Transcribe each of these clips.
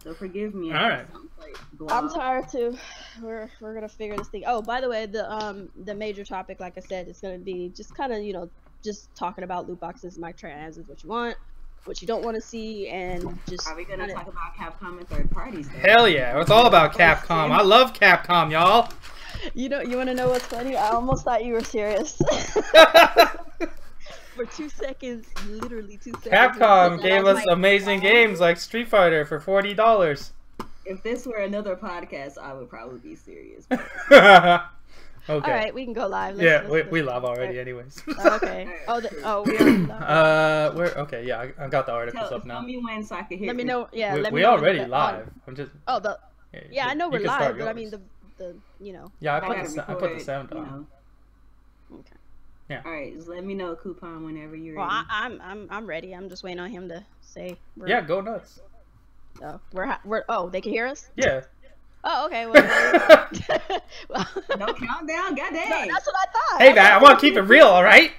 So forgive me. All right. I'm tired too. We're gonna figure this thing. Oh, by the way, the major topic, like I said, is gonna be just kind of just talking about loot boxes. Mike try answers what you want, what you don't want to see, and just. Are we gonna talk about Capcom and third parties? Though? Hell yeah! It's all about Capcom. I love Capcom, y'all. You want to know what's funny? I almost thought you were serious. For 2 seconds, literally 2 seconds. Capcom gave us amazing games like Street Fighter for $40. If this were another podcast, I would probably be serious. Okay. All right, we can go live. We love already, anyways. Okay. We already live. Okay, yeah, I got the articles up now. Tell me when so I can hear. Let me know. Yeah, let me we know already live. I'm just. Oh, yeah, I know we're live, but I mean the Yeah, I put the sound on. Okay. Yeah. All right, just let me know, Kuuppon, whenever you're ready. Well, I'm ready. I'm just waiting on him to say. Yeah, go nuts. Oh, they can hear us? Yeah. Oh, okay. Well, no countdown, goddamn. No, that's what I thought. Hey, man, I want to keep it real, all right?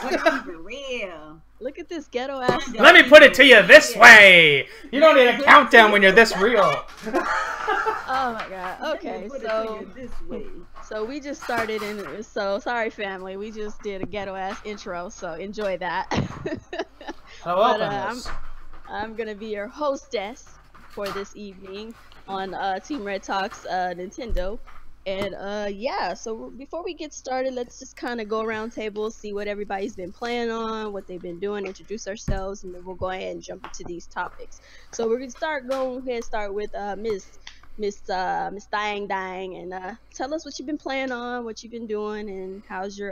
Keep it real. Look at this ghetto ass. Let me put it to you this way. You don't need a countdown when you're this real. Oh my god. Okay, so we just started so sorry family, we just did a ghetto ass intro, so enjoy that. I'm gonna be your hostess for this evening on Team Red Talks Nintendo. And yeah, so before we get started, let's just kind of go around table, see what everybody's been playing on, what they've been doing, introduce ourselves, and then we'll go ahead and jump into these topics. So we're gonna go ahead and start with Miss Dang Dang, and tell us what you've been playing on, what you've been doing, and how's your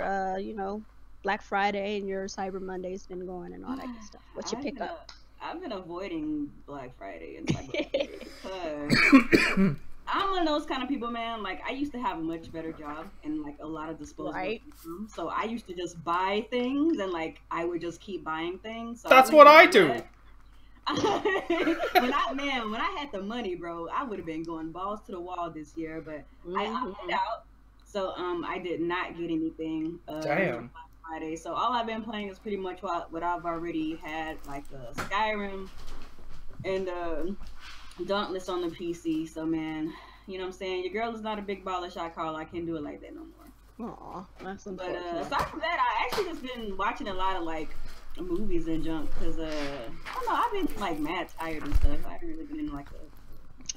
Black Friday and your Cyber Monday's been going, and all that good stuff. What you pick up? I've been avoiding Black Friday and Cyber Monday because I'm one of those kind of people, man. Like, I used to have a much better job and like a lot of disposable income. So I used to just buy things, and like I would just keep buying things. So that's what I do. when I had the money, bro, I would have been going balls to the wall this year, but I opted out. So I did not get anything. Damn. Friday. So all I've been playing is pretty much what I've already had, like Skyrim and Dauntless on the PC. So man, you know what I'm saying? Your girl is not a big baller shot caller. I can't do it like that no more. Aw, that's unfortunate. But aside from that, I actually just been watching a lot of like movies and junk because I don't know, I've been like mad tired and stuff. I haven't really been in like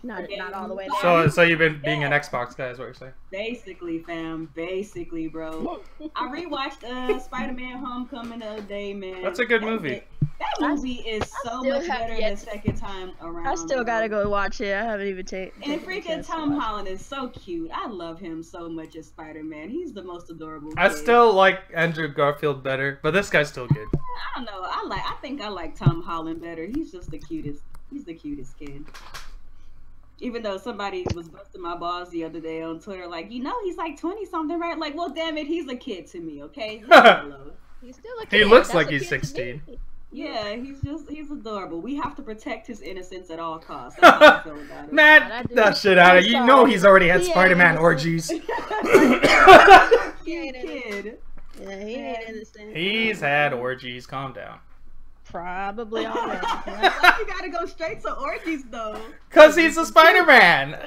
not all the way there. So you've been being an Xbox guy, is what you're saying? Basically, fam. Basically, bro. I rewatched Spider-Man Homecoming the other day, man. That's a good movie. That movie is so much better the second time around. I still gotta go watch it. I haven't even taken. And freaking Tom Holland is so cute. I love him so much as Spider-Man. He's the most adorable kid. I still like Andrew Garfield better, but this guy's still good. I don't know. I think I like Tom Holland better. He's just the cutest. He's the cutest kid. Even though somebody was busting my balls the other day on Twitter, like, he's like 20 something, right? Like, well, damn it, he's a kid to me, okay? He's still a kid. He looks like he's 16. Yeah, he's adorable. We have to protect his innocence at all costs. That's how I feel about it. Man, that shit out of you. Know he's already had Spider-Man orgies. He ain't kid. Yeah, he ain't innocent. He's had orgies. Calm down. Probably already. Why you gotta go straight to orgies though? Cause he's a Spider-Man.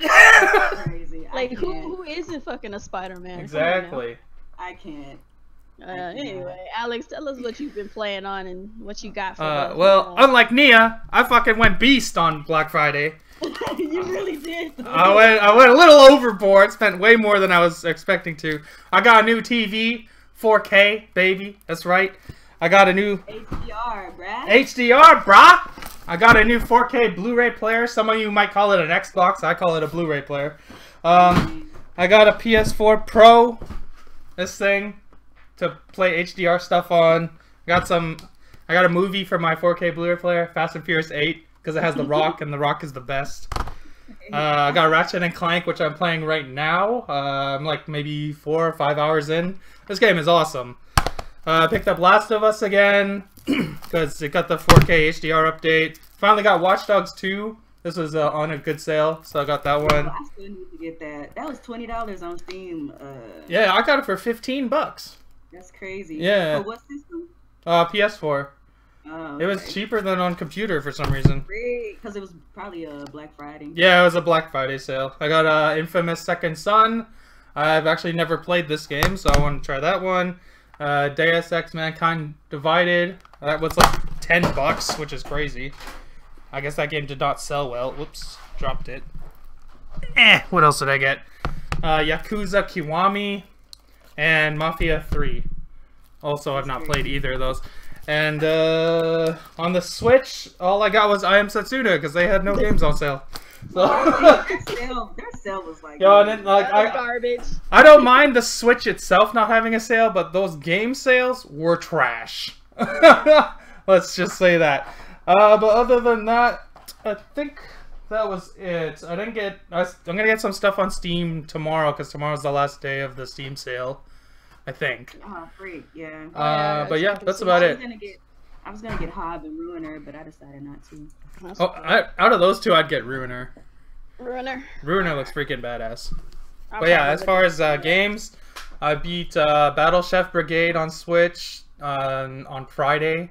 Crazy. Like who isn't fucking a Spider-Man? Exactly. I can't. Anyway, Alex, tell us what you've been playing on and what you got for well, unlike Nia, I fucking went beast on Black Friday. You really did. I went a little overboard. Spent way more than I was expecting to. I got a new TV, 4K, baby. That's right. I got a new HDR, bruh. HDR, brah. I got a new 4K Blu-ray player. Some of you might call it an Xbox. I call it a Blu-ray player. I got a PS4 Pro. This thing to play HDR stuff on. I got a movie for my 4K Blu-ray player, Fast and Furious 8, because it has The Rock, and The Rock is the best. I got Ratchet and Clank, which I'm playing right now. I'm like maybe 4 or 5 hours in. This game is awesome. Picked up Last of Us again, because it got the 4K HDR update. Finally got Watch Dogs 2. This was on a good sale, so I got that one. I still need to get that. That was $20 on Steam. Yeah, I got it for $15. That's crazy. Yeah. For what system? PS4. Oh, It was okay. cheaper than on computer for some reason. Because it was probably a Black Friday. Yeah, it was a Black Friday sale. I got Infamous Second Son. I've actually never played this game, so I want to try that one. Deus Ex Mankind Divided. That was like $10, which is crazy. I guess that game did not sell well. Whoops, dropped it. What else did I get? Yakuza Kiwami and Mafia 3. Also, I've not played either of those. And on the Switch, all I got was I Am Setsuna because they had no games on sale. So Their sale was like, yo, and then, like garbage. I don't mind the Switch itself not having a sale, but those game sales were trash. Let's just say that. But other than that, I think that was it. I'm gonna get some stuff on Steam tomorrow because tomorrow's the last day of the Steam sale. I think. Oh, freak, yeah. But yeah, that's about it. I was gonna get Hob and Ruiner, but I decided not to. Out of those two, I'd get Ruiner. Ruiner Looks freaking badass. But yeah, as far as games, I beat Battle Chef Brigade on Switch on Friday,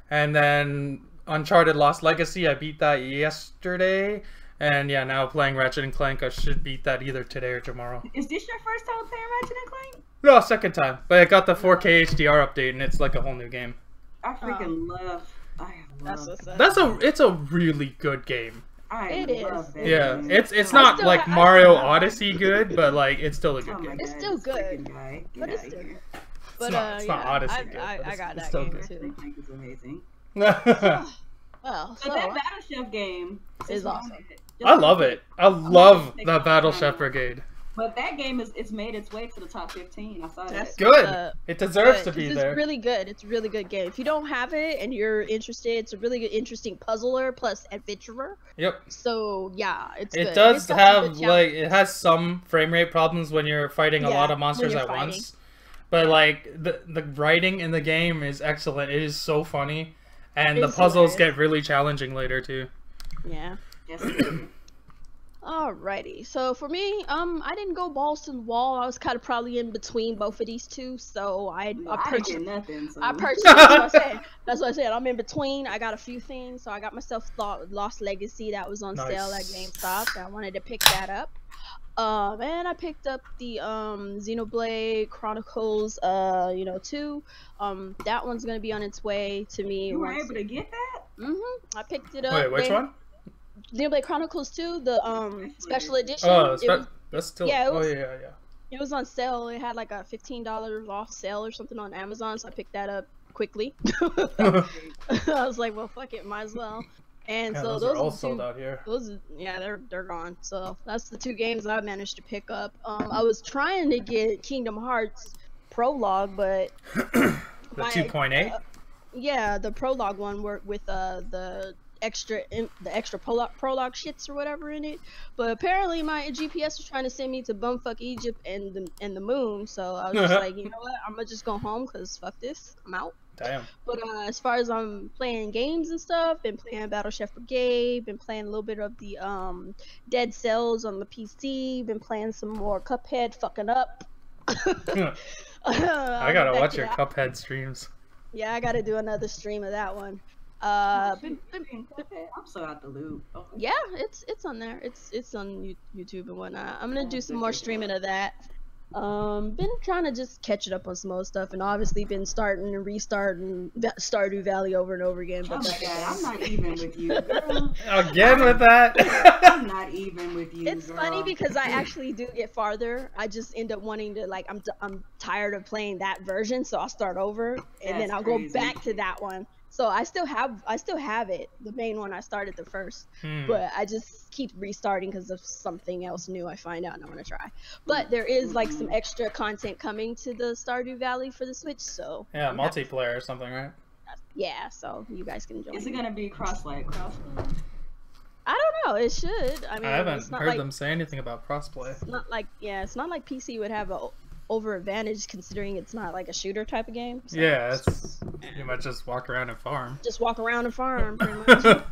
and then Uncharted Lost Legacy. I beat that yesterday, and yeah, now playing Ratchet and Clank. I should beat that either today or tomorrow. Is this your first time playing Ratchet and Clank? No, second time. But I got the 4K HDR update, and it's like a whole new game. I freaking love. It's a really good game. It love is. that Yeah, game. it's not like Mario Odyssey good, but like it's still a good game. It's still good. But it's still good. But it's not Odyssey good. I got that still game good. too. Clank is amazing. Well, But so that Battle Chef game is awesome. I love it. I love the Battle Chef Brigade. But that game it's made its way to the top 15. I saw that. Good. It deserves to be it's there. Really good. It's a really good game. If you don't have it and you're interested, it's a really good, interesting puzzler plus adventurer. Yep. So yeah, it's It good. does It's got some have good like it has some frame rate problems when you're fighting a lot of monsters at once. But like the writing in the game is excellent. It is so funny, and the puzzles get really challenging later too. Yeah. Yes. Alrighty. So for me, I didn't go balls to the wall. I was kind of probably in between both of these two. So I purchased. I didn't get nothing. So. I purchased. That's what I said. I'm in between. I got a few things. So I got myself Lost Legacy that was on sale at GameStop. I wanted to pick that up. And I picked up the Xenoblade Chronicles 2. That one's gonna be on its way to me. You were able to get that? I picked it up. Wait, which one? Xenoblade Chronicles 2, the special edition. Oh, that's still. Yeah, it was, yeah. It was on sale. It had like a $15 off sale or something on Amazon, so I picked that up quickly. I was like, well, fuck it, might as well. And so those are all sold out here. They're gone. So that's the two games I managed to pick up. I was trying to get Kingdom Hearts Prologue, but the 2.8. Yeah, the Prologue one with the extra prologue shits or whatever in it. But apparently my GPS was trying to send me to bumfuck Egypt and the moon. So I was just like, you know what? I'm gonna just go home because fuck this. I'm out. Damn. But as far as I'm playing games and stuff, been playing Battle Chef Brigade, been playing a little bit of the Dead Cells on the PC, been playing some more Cuphead fucking up. I gotta watch your Cuphead streams. Yeah, I gotta do another stream of that one. I'm so out the loop. Oh. Yeah, it's on there. It's on YouTube and whatnot. I'm gonna do some more streaming of that. Been trying to just catch it up on some old stuff, and obviously been starting and restarting Stardew Valley over and over again. But oh my God, I'm not even with you, girl. Again with that? I'm not even with you. It's funny because I actually do get farther. I just end up wanting to like I'm tired of playing that version, so I'll start over and then I'll go back to that one. So I still have it, the main one I started the first, but I just keep restarting because of something else new I find out and I want to try. But there is like some extra content coming to the Stardew Valley for the Switch, so yeah, multiplayer or something, right? Yeah, so you guys can join. Is it gonna be crossplay? I don't know. It should. I mean, I haven't heard them say anything about crossplay. It's not like PC would have a over advantage considering it's not like a shooter type of game. So yeah, it's you might just walk around and farm. Just walk around and farm, pretty much.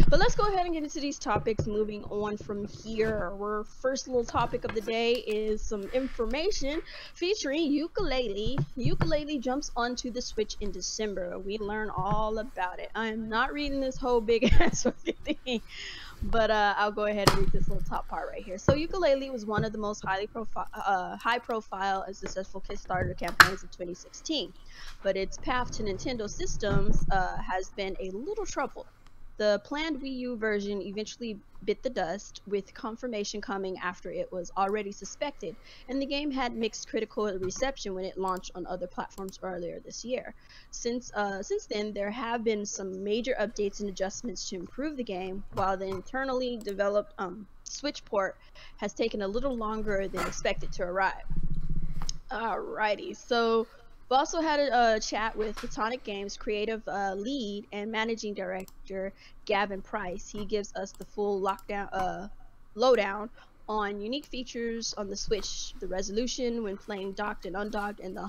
But let's go ahead and get into these topics. Moving on from here, our first little topic of the day is some information featuring ukulele. Ukulele jumps onto the Switch in December. We learn all about it. I am not reading this whole big ass thing, but I'll go ahead and read this little top part right here. So ukulele was one of the most high profile and successful Kickstarter campaigns of 2016, but its path to Nintendo systems has been a little troubled. The planned Wii U version eventually bit the dust, with confirmation coming after it was already suspected, and the game had mixed critical reception when it launched on other platforms earlier this year. Since then, there have been some major updates and adjustments to improve the game, while the internally developed Switch port has taken a little longer than expected to arrive. Alrighty, so we also had a chat with Photonic Games creative lead and managing director Gavin Price. He gives us the full lowdown on unique features on the Switch, the resolution when playing docked and undocked, and the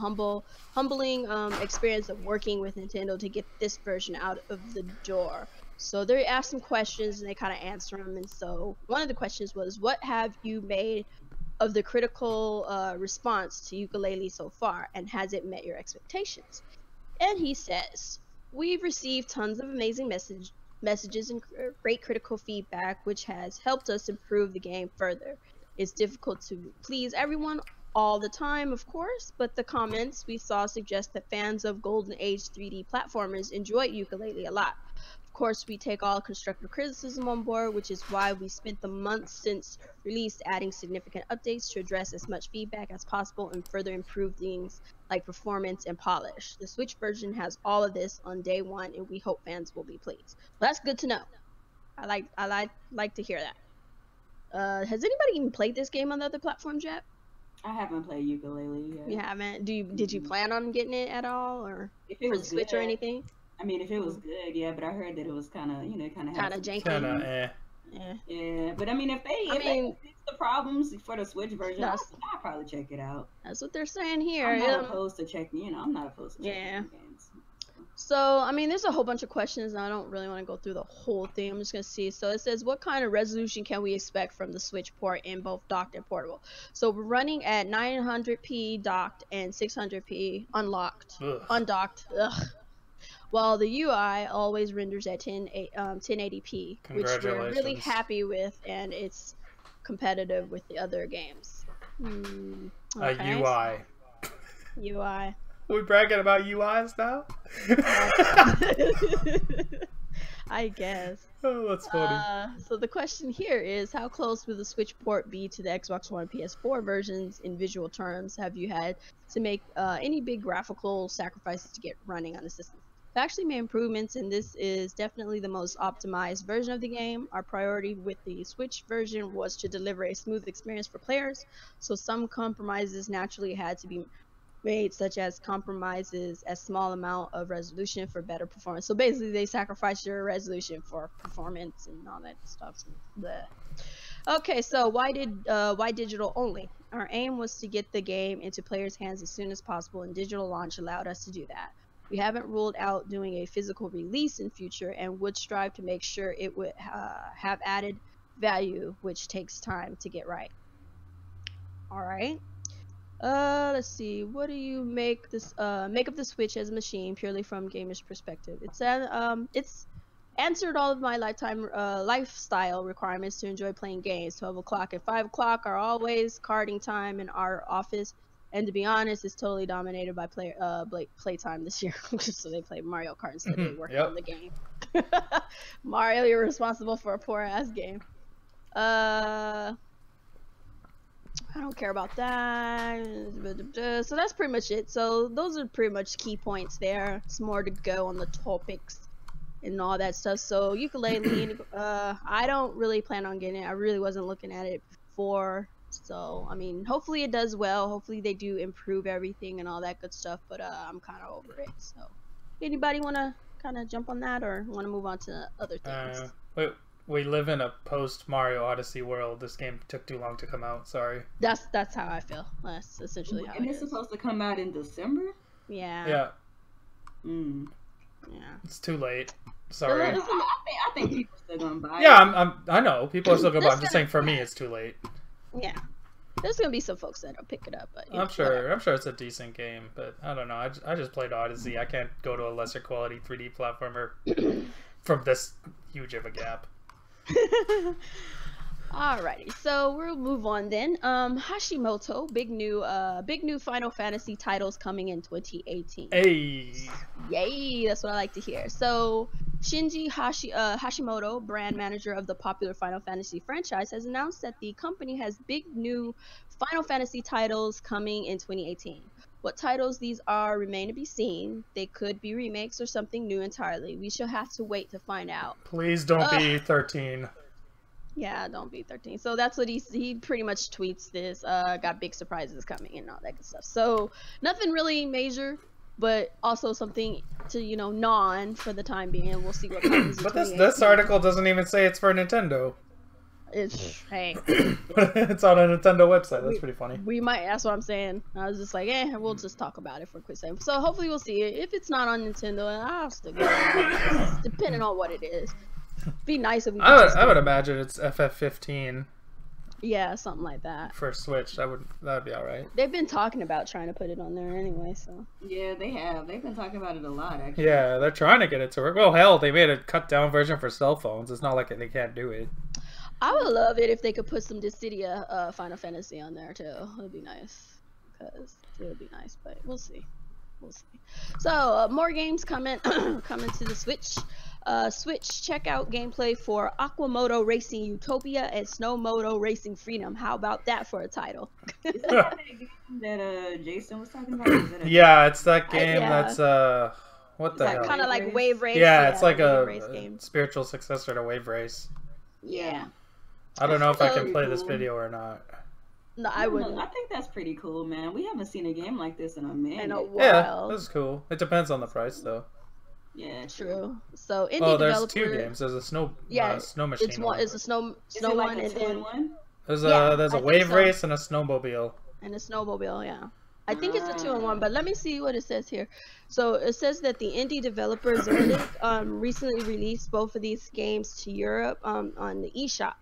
humbling experience of working with Nintendo to get this version out of the door. So they asked some questions and they kind of answer them. And so one of the questions was, what have you made of the critical response to ukulele so far, and has it met your expectations? And he says, we've received tons of amazing messages and great critical feedback, which has helped us improve the game further. It's difficult to please everyone all the time, of course, but the comments we saw suggest that fans of Golden Age 3D platformers enjoyed ukulele a lot. Of course, we take all constructive criticism on board, which is why we spent the months since release adding significant updates to address as much feedback as possible and further improve things like performance and polish. The Switch version has all of this on day one, and we hope fans will be pleased. Well, that's good to know. I like to hear that. Has anybody even played this game on the other platforms yet? I haven't played ukulele yet. You haven't? Did you plan on getting it at all, or if it for was the Switch good, or anything? I mean, if it was good, yeah. But I heard that it was kind of, kind of janky. Yeah, but I mean, if they fix the problems for the Switch version, I'll probably check it out. That's what they're saying here. I'm not opposed to checking. I'm not opposed to checking games. So, I mean, there's a whole bunch of questions, and I don't really want to go through the whole thing. I'm just going to see. So it says, what kind of resolution can we expect from the Switch port in both docked and portable? So we're running at 900p docked and 600p undocked. While the UI always renders at 1080p, which we're really happy with, and it's competitive with the other games. A UI. UI. We're bragging about UIs now? I guess. Oh, that's funny. So the question here is, how close will the Switch port be to the Xbox One and PS4 versions in visual terms? Have you had to make any big graphical sacrifices to get running on the system? We've actually made improvements, and this is definitely the most optimized version of the game. Our priority with the Switch version was to deliver a smooth experience for players, so some compromises naturally had to be made, such as compromises a small amount of resolution for better performance. So basically they sacrifice your resolution for performance and all that stuff. Okay, so why digital only? Our aim was to get the game into players' hands as soon as possible, and digital launch allowed us to do that. We haven't ruled out doing a physical release in future, and would strive to make sure it would have added value, which takes time to get right. All right. Let's see. What do you make of the Switch as a machine purely from gamers' perspective? It's answered all of my lifestyle requirements to enjoy playing games. 12 o'clock and 5 o'clock are always karting time in our office, and to be honest, it's totally dominated by playtime this year. So they play Mario Kart instead of working on the game. Mario, you're responsible for a poor ass game. I don't care about that. So that's pretty much it. So those are pretty much key points there. It's more to go on the topics and all that stuff. So ukulele, I don't really plan on getting it. I really wasn't looking at it before. So I mean, hopefully it does well. Hopefully they do improve everything and all that good stuff. But I'm kind of over it. So anybody want to kind of jump on that, or want to move on to other things? We live in a post Mario Odyssey world. This game took too long to come out. Sorry. That's how I feel. That's essentially how. And it's supposed to come out in December. Yeah. Yeah. Yeah. Yeah. It's too late. Sorry. I think people are still gonna buy it. Yeah, I know people are still gonna buy it. I'm just saying for me, it's too late. Yeah. There's gonna be some folks that'll pick it up, but I'm sure it's a decent game, but I don't know. I just played Odyssey. I can't go to a lesser quality 3D platformer from this huge of a gap. Alrighty, so we'll move on then. Hashimoto, big new Final Fantasy titles coming in 2018. Hey, yay! That's what I like to hear. So Shinji Hashimoto, brand manager of the popular Final Fantasy franchise, has announced that the company has big new Final Fantasy titles coming in 2018. What titles these are remain to be seen. They could be remakes or something new entirely. We shall have to wait to find out. Please don't be 13. Yeah, don't be 13. So that's what he pretty much tweets this. Got big surprises coming and all that good stuff. So nothing really major, but also something to, you know, gnaw on for the time being. We'll see what happens. But this article doesn't even say it's for Nintendo. Hey. It's on a Nintendo website. That's pretty funny. We might. That's what I'm saying. I was just like, we'll just talk about it for a quick second. So hopefully we'll see it. If it's not on Nintendo, I'll still get it. Depending on what it is. Be nice if we. I would imagine it's FF15. Yeah, something like that. For Switch, that'd be all right. They've been talking about trying to put it on there anyway, so. Yeah, they have. They've been talking about it a lot, actually. Yeah, they're trying to get it to work. Well, hell, they made a cut down version for cell phones. It's not like they can't do it. I would love it if they could put some Dissidia Final Fantasy on there too. It'd be nice, because it would be nice, but we'll see. We'll see. So more games coming coming to the Switch. Switch, check out gameplay for Aquamoto Racing Utopia and Snowmoto Racing Freedom. How about that for a title? Is that game that Jason was talking about? Yeah, it's that game that's what the hell? Kind of like Wave Race. Yeah, it's like a spiritual successor to Wave Race. Yeah. I don't know if I can play this video or not. No, I wouldn't. I think that's pretty cool, man. We haven't seen a game like this in a minute. In a while. Yeah, this is cool. It depends on the price, though. Yeah, true. So indie there's developer... two games. There's a snow machine. It's a snow one, and then there's a wave race and a snowmobile. And a snowmobile, yeah. I think it's a 2-in-1, but let me see what it says here. So it says that the indie developer Zerdic recently released both of these games to Europe on the eShop.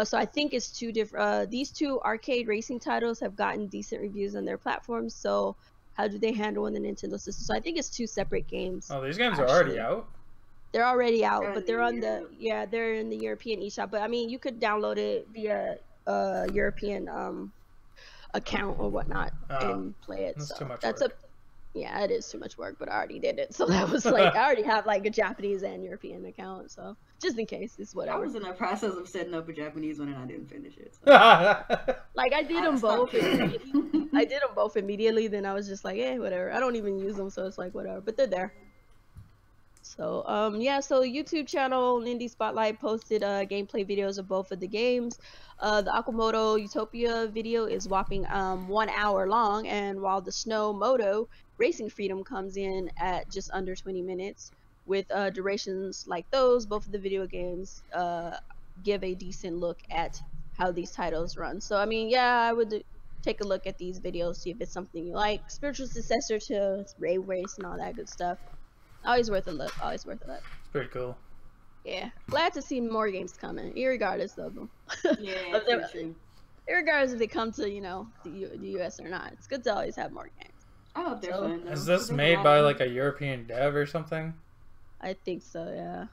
So I think it's two different. These two arcade racing titles have gotten decent reviews on their platforms. So how do they handle in the Nintendo system? So I think it's two separate games. Oh, these games are already out? They're already out, but they're on they're in the European eShop. But I mean, you could download it via European account or whatnot and play it. That's so too much that's work. Yeah, it is too much work, but I already did it. So that was like, I already have like a Japanese and European account. So just in case, it's whatever. I was in the process of setting up a Japanese one and I didn't finish it. So. Like I did them both. I did them both immediately. Then I was just like, whatever. I don't even use them, so it's like whatever. But they're there. So yeah. So YouTube channel Indie Spotlight posted gameplay videos of both of the games. The Aquamoto Utopia video is whopping 1 hour long, and while the Snowmoto Racing Freedom comes in at just under 20 minutes. With durations like those, both of the video games give a decent look at how these titles run. So I mean, yeah, I would take a look at these videos, see if it's something you like. Spiritual successor to Wave Race and all that good stuff. Always worth a look. Always worth a look. It's pretty cool. Yeah, glad to see more games coming, irregardless of them. Yeah, true. Irregardless if they come to the US or not. It's good to always have more games. I hope they're fun. Is this made by like a European dev or something? I think so, yeah.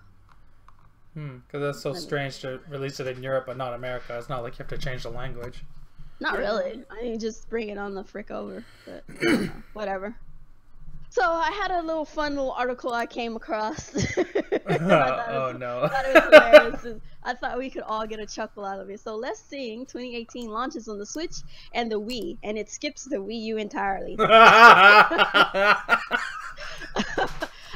Because that's so strange to release it in Europe but not America. It's not like you have to change the language. Not really. I mean, just bring it on the frick over. But whatever. So I had a fun little article I came across. Oh no. I thought we could all get a chuckle out of it. So Let's Sing 2018 launches on the Switch and the Wii, and it skips the Wii U entirely.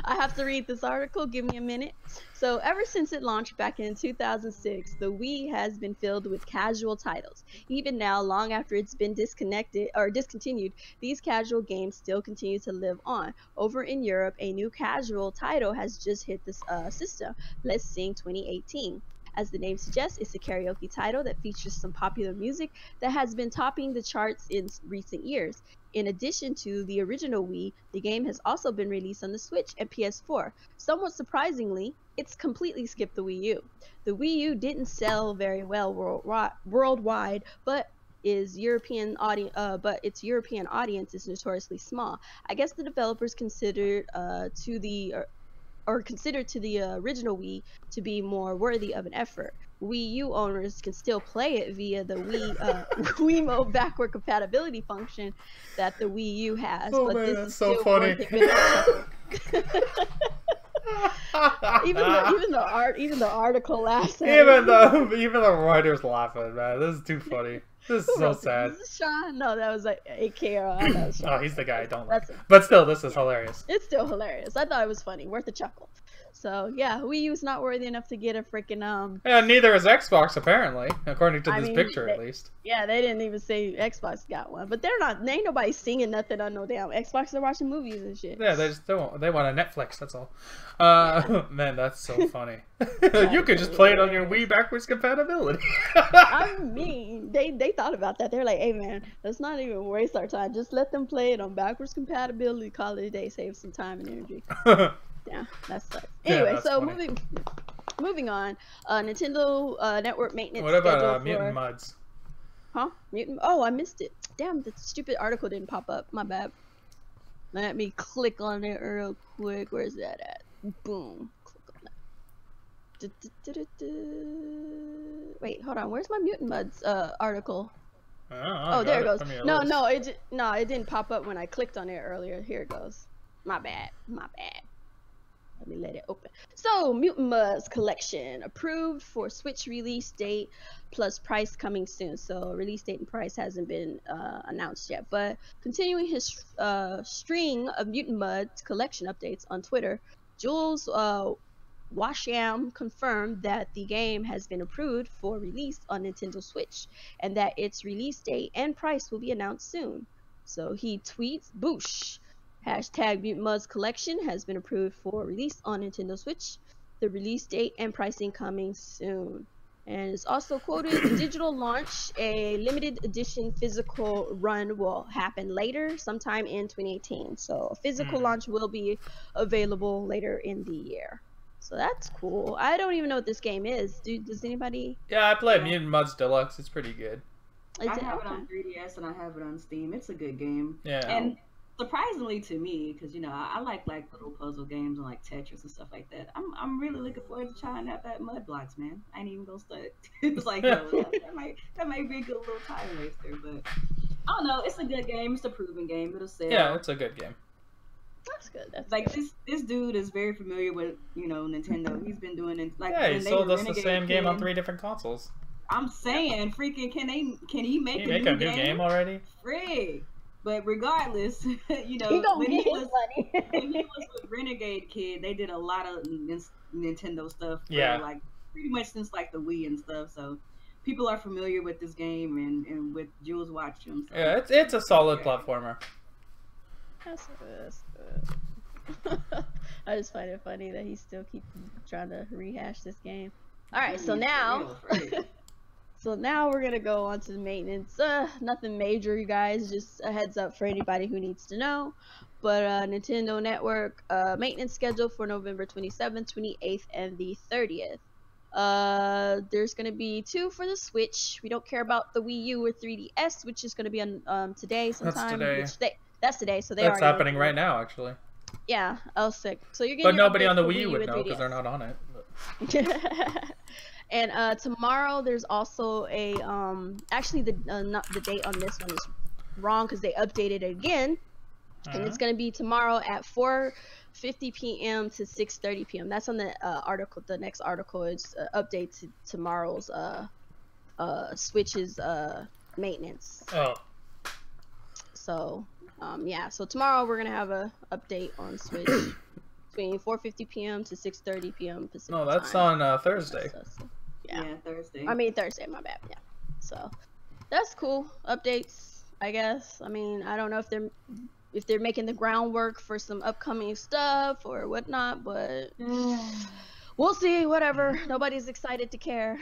I have to read this article. Give me a minute. So ever since it launched back in 2006, the Wii has been filled with casual titles. Even now, long after it's been discontinued, these casual games still continue to live on. Over in Europe, a new casual title has just hit this system, Let's Sing 2018. As the name suggests, it's a karaoke title that features some popular music that has been topping the charts in recent years. In addition to the original Wii, the game has also been released on the Switch and PS4. Somewhat surprisingly, it's completely skipped the Wii U. The Wii U didn't sell very well worldwide, but its European audience is notoriously small. I guess the developers considered to the original Wii to be more worthy of an effort. Wii U owners can still play it via the Wiimote backward compatibility function that the Wii U has, Oh but man, this that's is so still funny. worth a bit of a chuckle. even the article laughs at Even it. the writer's laughing, man. This is too funny. This is so sad. Is this Sean? No, that was like AKR. Oh, he's the guy I don't like. That's But still, this is hilarious. It's still hilarious. I thought it was funny, worth a chuckle. So yeah, Wii U's not worthy enough to get a freaking Yeah, neither is Xbox apparently, according to this picture at least. Yeah, they didn't even say Xbox got one, but there ain't nobody singing nothing on no damn Xbox. They're watching movies and shit. Yeah, they want a Netflix. That's all. Man, that's so funny. You could just play it on your Wii backwards compatibility. I mean, they thought about that. They're like, hey man, let's not even waste our time. Just let them play it on backwards compatibility. Call it a day. Save some time and energy. Yeah, that sucks. Anyway, yeah, so funny. moving on. Nintendo Network maintenance. What about Mutant Muds? Huh? Mutant? Oh, I missed it. Damn, the stupid article didn't pop up. My bad. Let me click on it real quick. Where's that at? Boom. Click on that. Wait, hold on. Where's my Mutant Muds article? Oh, there it goes. No, it didn't pop up when I clicked on it earlier. Here it goes. My bad. Let me let it open. So, Mutant Muds collection approved for Switch release date plus price coming soon. So, release date and price hasn't been announced yet. But continuing his string of Mutant Muds collection updates on Twitter, Jules Washam confirmed that the game has been approved for release on Nintendo Switch and that its release date and price will be announced soon. So, he tweets, "Boosh! Hashtag Mutant Muds collection has been approved for release on Nintendo Switch. The release date and pricing coming soon." And it's also quoted, "The digital launch, a limited edition physical run will happen later, sometime in 2018. So a physical launch will be available later in the year." So that's cool. I don't even know what this game is. Does anybody? Yeah, I played Mutant Muds Deluxe. It's pretty good. I have it on 3DS and I have it on Steam. It's a good game. Yeah. And surprisingly to me, because I like little puzzle games and like Tetris and stuff like that. I'm really looking forward to trying out that Mud Blocks, man. I ain't even gonna start. It's like, yo, that might be a good little time waster, but I don't know. It's a good game. It's a proven game. It'll sell. Yeah, it's a good game. That's good. That's like good. this dude is very familiar with Nintendo. He's been doing it like he sold us the same game on 3 different consoles. I'm saying, freaking, can he make a new game already? Frig. But regardless, when he was with Renegade Kid, they did a lot of Nintendo stuff. Like pretty much since like the Wii and stuff. So people are familiar with this game and with Jules watching. So. Yeah, it's a solid platformer. That's good. I just find it funny that he still keeps trying to rehash this game. All right, so now. So now we're gonna go on to the maintenance. Nothing major, you guys. Just a heads up for anybody who needs to know. But Nintendo Network maintenance schedule for November 27th, 28th, and the 30th. There's gonna be 2 for the Switch. We don't care about the Wii U or 3DS, which is gonna be on today sometime. That's today. So that's happening right now, actually. Yeah, I'll sick. So you're But getting. nobody on the Wii U would know because they're not on it. And tomorrow there's also a actually not the date on this one is wrong because they updated it again, and it's gonna be tomorrow at 4:50 p.m. to 6:30 p.m. That's on the article. The next article is update to tomorrow's Switch's maintenance. Oh. So yeah. So tomorrow we're gonna have a update on Switch. Between 4:50 p.m. to 6:30 p.m. Pacific No, that's time. on Thursday. Yeah, Thursday. I mean Thursday, my bad. Yeah. So that's cool. Updates, I guess. I mean, I don't know if they're making the groundwork for some upcoming stuff or whatnot, but We'll see. Whatever. Nobody's excited to care.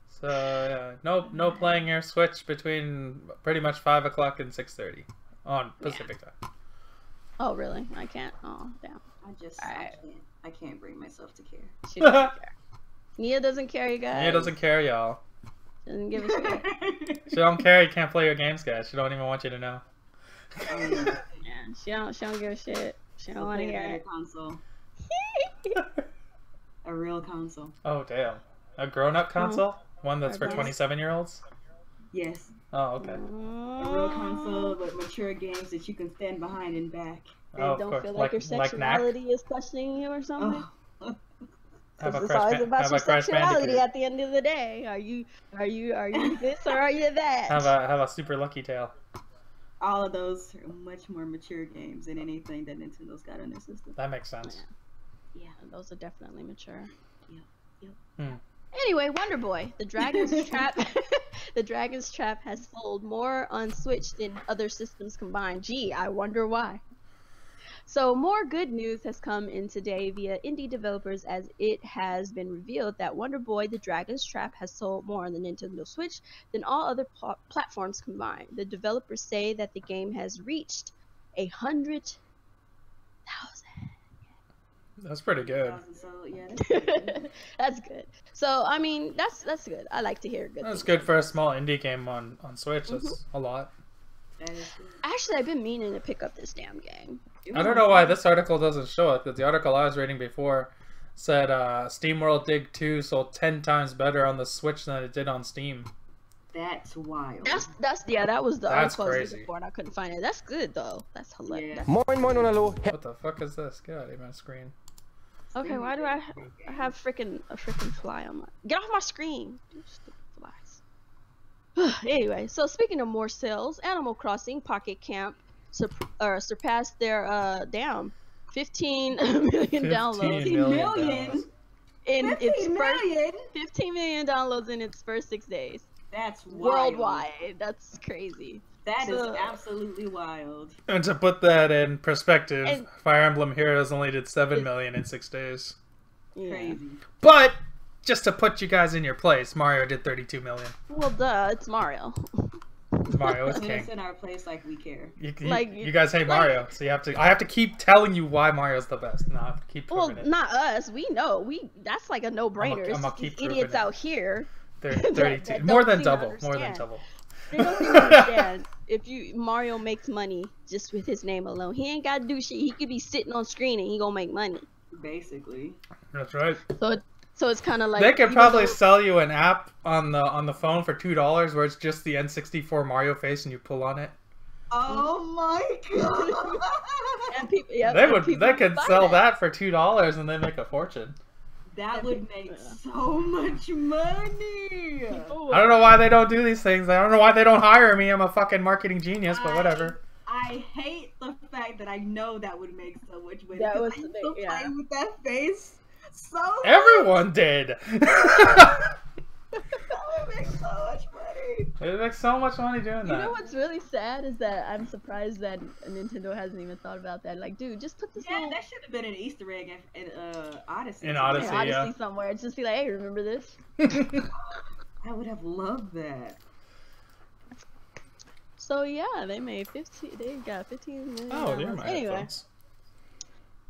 So yeah, no playing your Switch between pretty much 5 o'clock and 6:30 on Pacific time. Oh really? I can't. Oh damn. I can't bring myself to care. She doesn't care. Nia doesn't care, you guys. Nia doesn't care, y'all. Doesn't give a shit. She don't care. You can't play your games, guys. She don't even want you to know. Yeah, she don't give a shit. She don't want to hear it. Console. A real console. Oh damn, a grown-up console? One that's for 27-year-olds? Yes. Oh okay. A real console with mature games that you can stand behind and back. And don't feel like your sexuality is questioning you or something. Have a it's always about your sexuality Bandicoot. at the end of the day. Are you this or are you that? Have a Super Lucky Tail. All of those are much more mature games than anything that Nintendo's got on their system. That makes sense. Yeah, those are definitely mature. Yep. Anyway, Wonder Boy, the Dragon's Trap. The Dragon's Trap has sold more on Switch than other systems combined. Gee, I wonder why. So more good news has come in today via indie developers, as it has been revealed that Wonder Boy The Dragon's Trap has sold more on the Nintendo Switch than all other platforms combined. The developers say that the game has reached 100,000. That's pretty good. So, yeah, that's pretty good. That's good. So I mean, that's good. I like to hear good. That's good for a small indie game on Switch. That's a lot. That is good. Actually, I've been meaning to pick up this damn game. I don't know why this article doesn't show it, because the article I was reading before said SteamWorld Dig 2 sold 10 times better on the Switch than it did on Steam. That's wild. That was the That's article I was crazy. looking for, and I couldn't find it. That's good though. That's hilarious. Yeah. What the fuck is this? Get out of my screen. Okay, why do I have a freaking fly on my... Get off my screen! You stupid flies. Anyway, so speaking of more sales, Animal Crossing Pocket Camp surpassed their 15 million downloads. 15 million In its 15 million? 15 million downloads in its first 6 days. That's wild. Worldwide. That's crazy. That is absolutely wild. And to put that in perspective, Fire Emblem Heroes only did 7 million in 6 days. Yeah. Crazy. But just to put you guys in your place, Mario did 32 million. Well, duh, it's Mario. Mario is Put us king. in our place like we care. You guys hate Mario, so I have to keep telling you why Mario's the best. No, I have to keep proving it. Not us. We know. That's like a no-brainer. I'm gonna It's keep these idiots proving it. out here. 32. that More don't than seem to double. More than understand. double. They don't even understand. Mario makes money just with his name alone. He ain't got to do shit. He could be sitting on screen and he gonna make money. Basically. That's right. So it's kind of like They could probably sell you an app on the phone for $2 where it's just the N64 Mario face and you pull on it. Oh my god! and people, They could sell that for $2 and they make a fortune. That would make so much money. I don't know why they don't do these things. I don't know why they don't hire me. I'm a fucking marketing genius, but whatever. I hate the fact that I know that would make so much money. That was I used to play with that face so much. Everyone did. That would make so much money. They make so much money doing that. You know what's really sad is that I'm surprised that Nintendo hasn't even thought about that. Like, dude, just put this. Yeah, that should have been an Easter egg in Odyssey. In Odyssey, yeah. Odyssey somewhere. Just be like, hey, remember this? I would have loved that. So yeah, they made 15. They got 15 million. Oh, they're my anyway. headphones.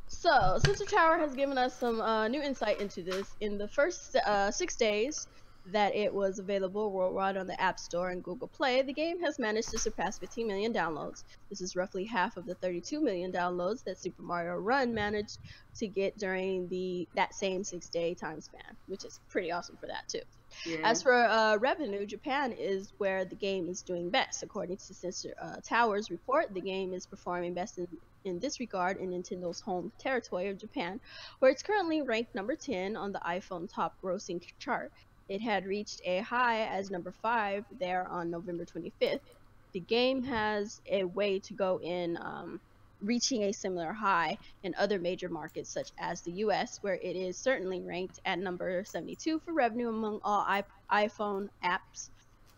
So Sensor Tower has given us some new insight into this. In the first 6 days that it was available worldwide on the App Store and Google Play, the game has managed to surpass 15 million downloads. This is roughly half of the 32 million downloads that Super Mario Run managed to get during that same 6-day time span, which is pretty awesome for that too. Yeah. As for revenue, Japan is where the game is doing best. According to Sensor Tower's report, the game is performing best in this regard in Nintendo's home territory of Japan, where it's currently ranked number 10 on the iPhone top grossing chart. It had reached a high as number 5 there on November 25th. The game has a way to go in reaching a similar high in other major markets such as the US, where it is certainly ranked at number 72 for revenue among all iPhone apps.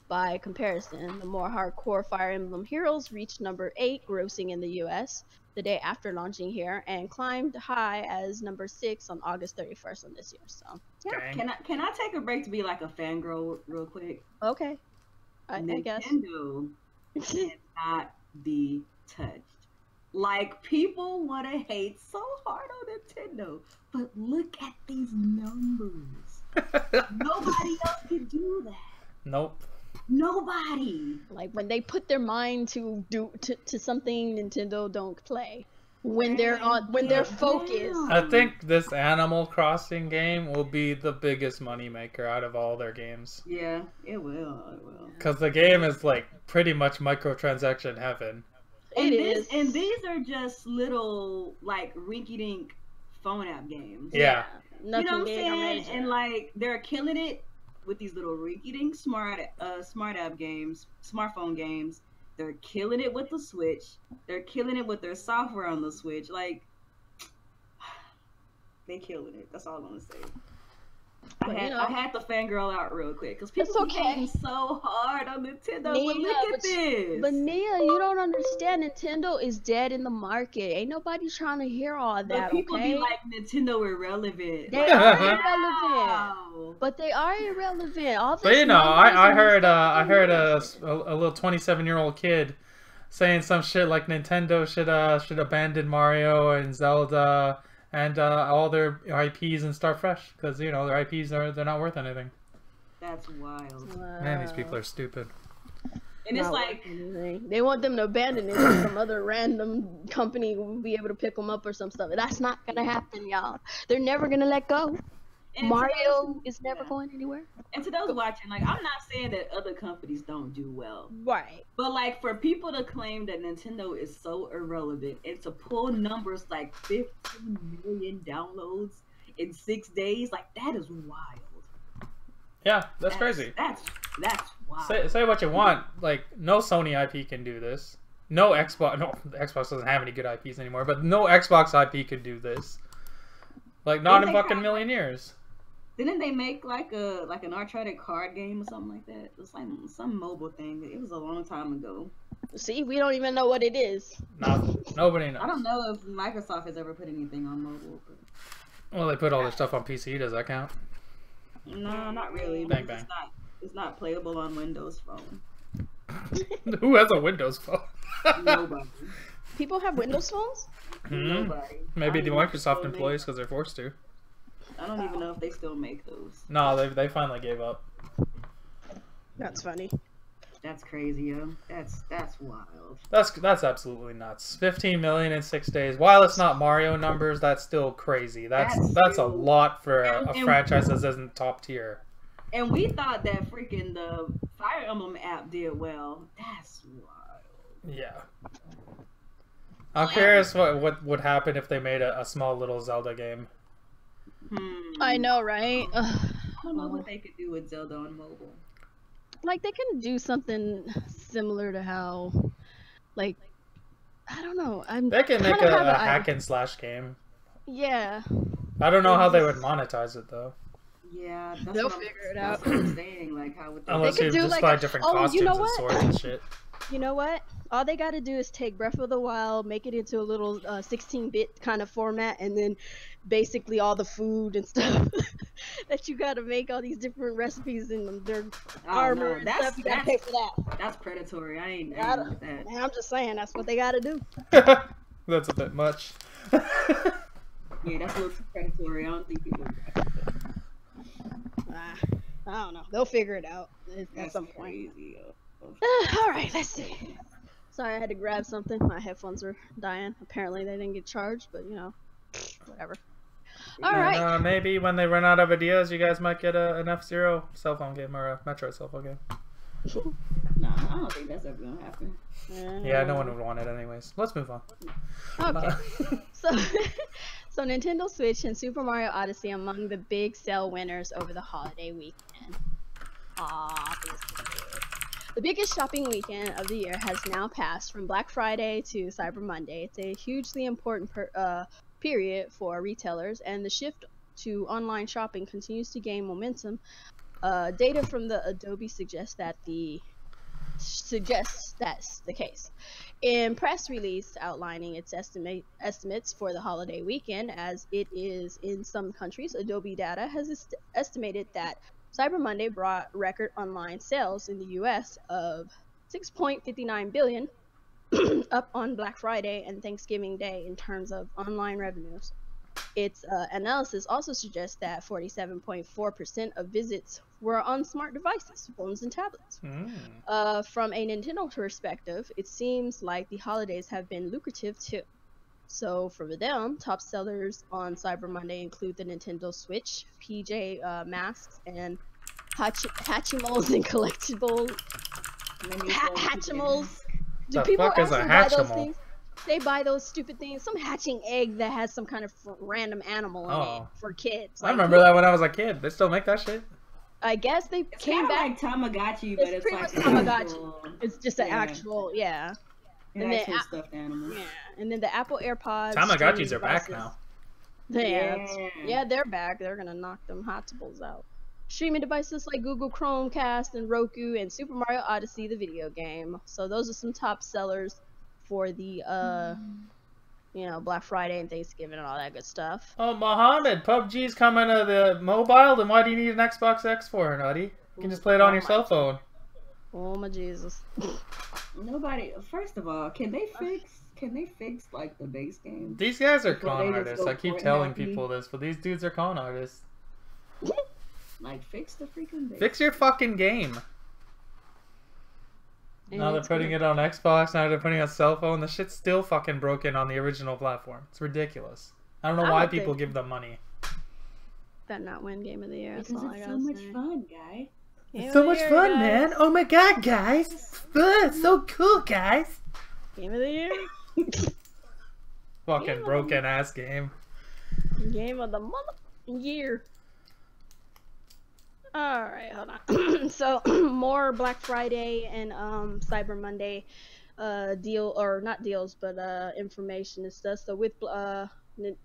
By comparison, the more hardcore Fire Emblem Heroes reached number 8 grossing in the US the day after launching here and climbed high as number 6 on August 31st on this year. So, yeah. Can I take a break to be like a fangirl real quick? Okay. I guess. Nintendo cannot be touched. Like, people want to hate so hard on Nintendo, but look at these numbers. Nobody else can do that. Nope. Nobody. Like, when they put their mind to something, Nintendo don't play. When they're focused. I think this Animal Crossing game will be the biggest moneymaker out of all their games. Yeah, it will. Because the game is like pretty much microtransaction heaven. And these are just little like rinky-dink phone app games. Yeah. You know what I'm saying? And like they're killing it with these little rinky-dink smart app games, smartphone games. They're killing it with the Switch. They're killing it with their software on the Switch. Like, they killing it. That's all I'm gonna say. I had to fangirl out real quick because people are hating so hard on Nintendo. Nia, but look at this. But Nia, you don't understand. Nintendo is dead in the market. Ain't nobody trying to hear all that. But people be like Nintendo irrelevant. They are irrelevant. But they are irrelevant. All this. But you know, I heard a little 27-year-old kid saying some shit like Nintendo should abandon Mario and Zelda and all their IPs and start fresh because you know their IPs they're not worth anything. That's wild. Wow. Man, these people are stupid. And it's like they want them to abandon it so some other random company will be able to pick them up or some stuff. That's not gonna happen, y'all. They're never gonna let go. And Mario is never going anywhere. And to those watching, like, I'm not saying that other companies don't do well. Right. But, like, for people to claim that Nintendo is so irrelevant and to pull numbers like 15 million downloads in 6 days, like, that is wild. Yeah, that's crazy. That's wild. Say what you want. Like, no Sony IP can do this. No, the Xbox doesn't have any good IPs anymore, but no Xbox IP could do this. Like, not in fucking million years. Didn't they make like an Uncharted card game or something like that? It was like some mobile thing. It was a long time ago. See, we don't even know what it is. Nobody knows. I don't know if Microsoft has ever put anything on mobile. But... Well, they put all their stuff on PC. Does that count? No, not really. Bang, bang. It's not playable on Windows Phone. Who has a Windows phone? Nobody. People have Windows phones? Nobody. Maybe the Microsoft employees because they're forced to. I don't even know if they still make those. No, they finally gave up. That's funny. That's crazy, yo. That's wild. That's absolutely nuts. 15 million in 6 days. While it's not Mario numbers, that's still crazy. That's a lot for a franchise that isn't top tier. And we thought that freaking the Fire Emblem app did well. That's wild. Yeah. I'm curious what would happen if they made a small little Zelda game. I know, right? I don't know what they could do with Zelda on mobile. Like, they can do something similar to how, like, I don't know. They can make a hack and slash game. Yeah. I don't know how they would monetize it though. Yeah, they'll figure it out. That's what I'm saying. Like, how would they? Unless you just buy different costumes and swords and shit. You know what? All they gotta do is take Breath of the Wild, make it into a little 16-bit kind of format, and then basically all the food and stuff that you gotta make, all these different recipes and their armor and stuff. You gotta pay for that. That's predatory. I ain't with that. Man, I'm just saying, that's what they gotta do. That's a bit much. Yeah, that's a little too predatory. I don't think people would do that. I don't know. They'll figure it out at some point. Crazy, All right, let's see. Sorry, I had to grab something. My headphones are dying. Apparently, they didn't get charged, but you know, whatever. All right. Maybe when they run out of ideas, you guys might get an F-Zero cell phone game or a Metroid cell phone game. Nah, I don't think that's ever gonna happen. Yeah, no one would want it anyways. Let's move on. Okay. So Nintendo Switch and Super Mario Odyssey among the big sale winners over the holiday weekend. Obviously. The biggest shopping weekend of the year has now passed from Black Friday to Cyber Monday. It's a hugely important period for retailers, and the shift to online shopping continues to gain momentum Data from the Adobe suggests that's the case. In press release outlining its estimates for the holiday weekend, as it is in some countries, Adobe data has estimated that Cyber Monday brought record online sales in the US of 6.59 billion, up on Black Friday and Thanksgiving Day in terms of online revenues. Its analysis also suggests that 47.4% of visits were on smart devices, phones and tablets. From a Nintendo perspective, it seems like the holidays have been lucrative too. So for them, top sellers on Cyber Monday include the Nintendo Switch, PJ masks, and Hatchimals and collectibles. Hatchimals. Do people actually buy those things? They buy those stupid things. Some hatching egg that has some kind of random animal in it for kids. Like, I remember that when I was a kid. They still make that shit? I guess they came back. It's like Tamagotchi, but it's pretty like much Tamagotchi. It's just an actual, an actual stuffed animal. Yeah, and then the Apple AirPods. Tamagotchis are back now. Yeah, they're back. They're gonna knock them Hatchables out. Streaming devices like Google Chromecast and Roku and Super Mario Odyssey, the video game. So those are some top sellers for the Black Friday and Thanksgiving and all that good stuff. Oh, Mohammed, PUBG's coming to the mobile. Then why do you need an Xbox X for, Nutty? You can just play it on your cell phone. Oh my Jesus! Nobody. First of all, can they fix like the base game? These guys are con artists. I keep telling people this, but these dudes are con artists. Like, fix the freaking base. Fix your fucking game. Now they're putting it on Xbox, now they're putting it on cell phone. The shit's still fucking broken on the original platform. It's ridiculous. I don't know why people give them money. Better not win Game of the Year. Because it's so much fun, guy. It's so much fun, man. Oh my god, guys. It's fun. It's so cool, guys. Game of the Year? Fucking broken ass game. Game of the year. Alright, hold on. So, more Black Friday and Cyber Monday information and stuff. So, with the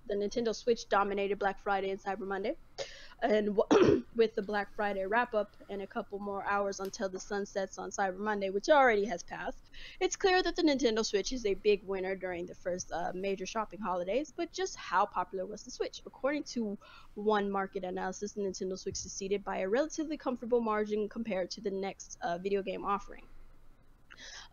Nintendo Switch dominated Black Friday and Cyber Monday. And with the Black Friday wrap-up and a couple more hours until the sun sets on Cyber Monday, which already has passed, it's clear that the Nintendo Switch is a big winner during the first major shopping holidays. But just how popular was the Switch? According to one market analysis, the Nintendo Switch succeeded by a relatively comfortable margin compared to the next video game offering.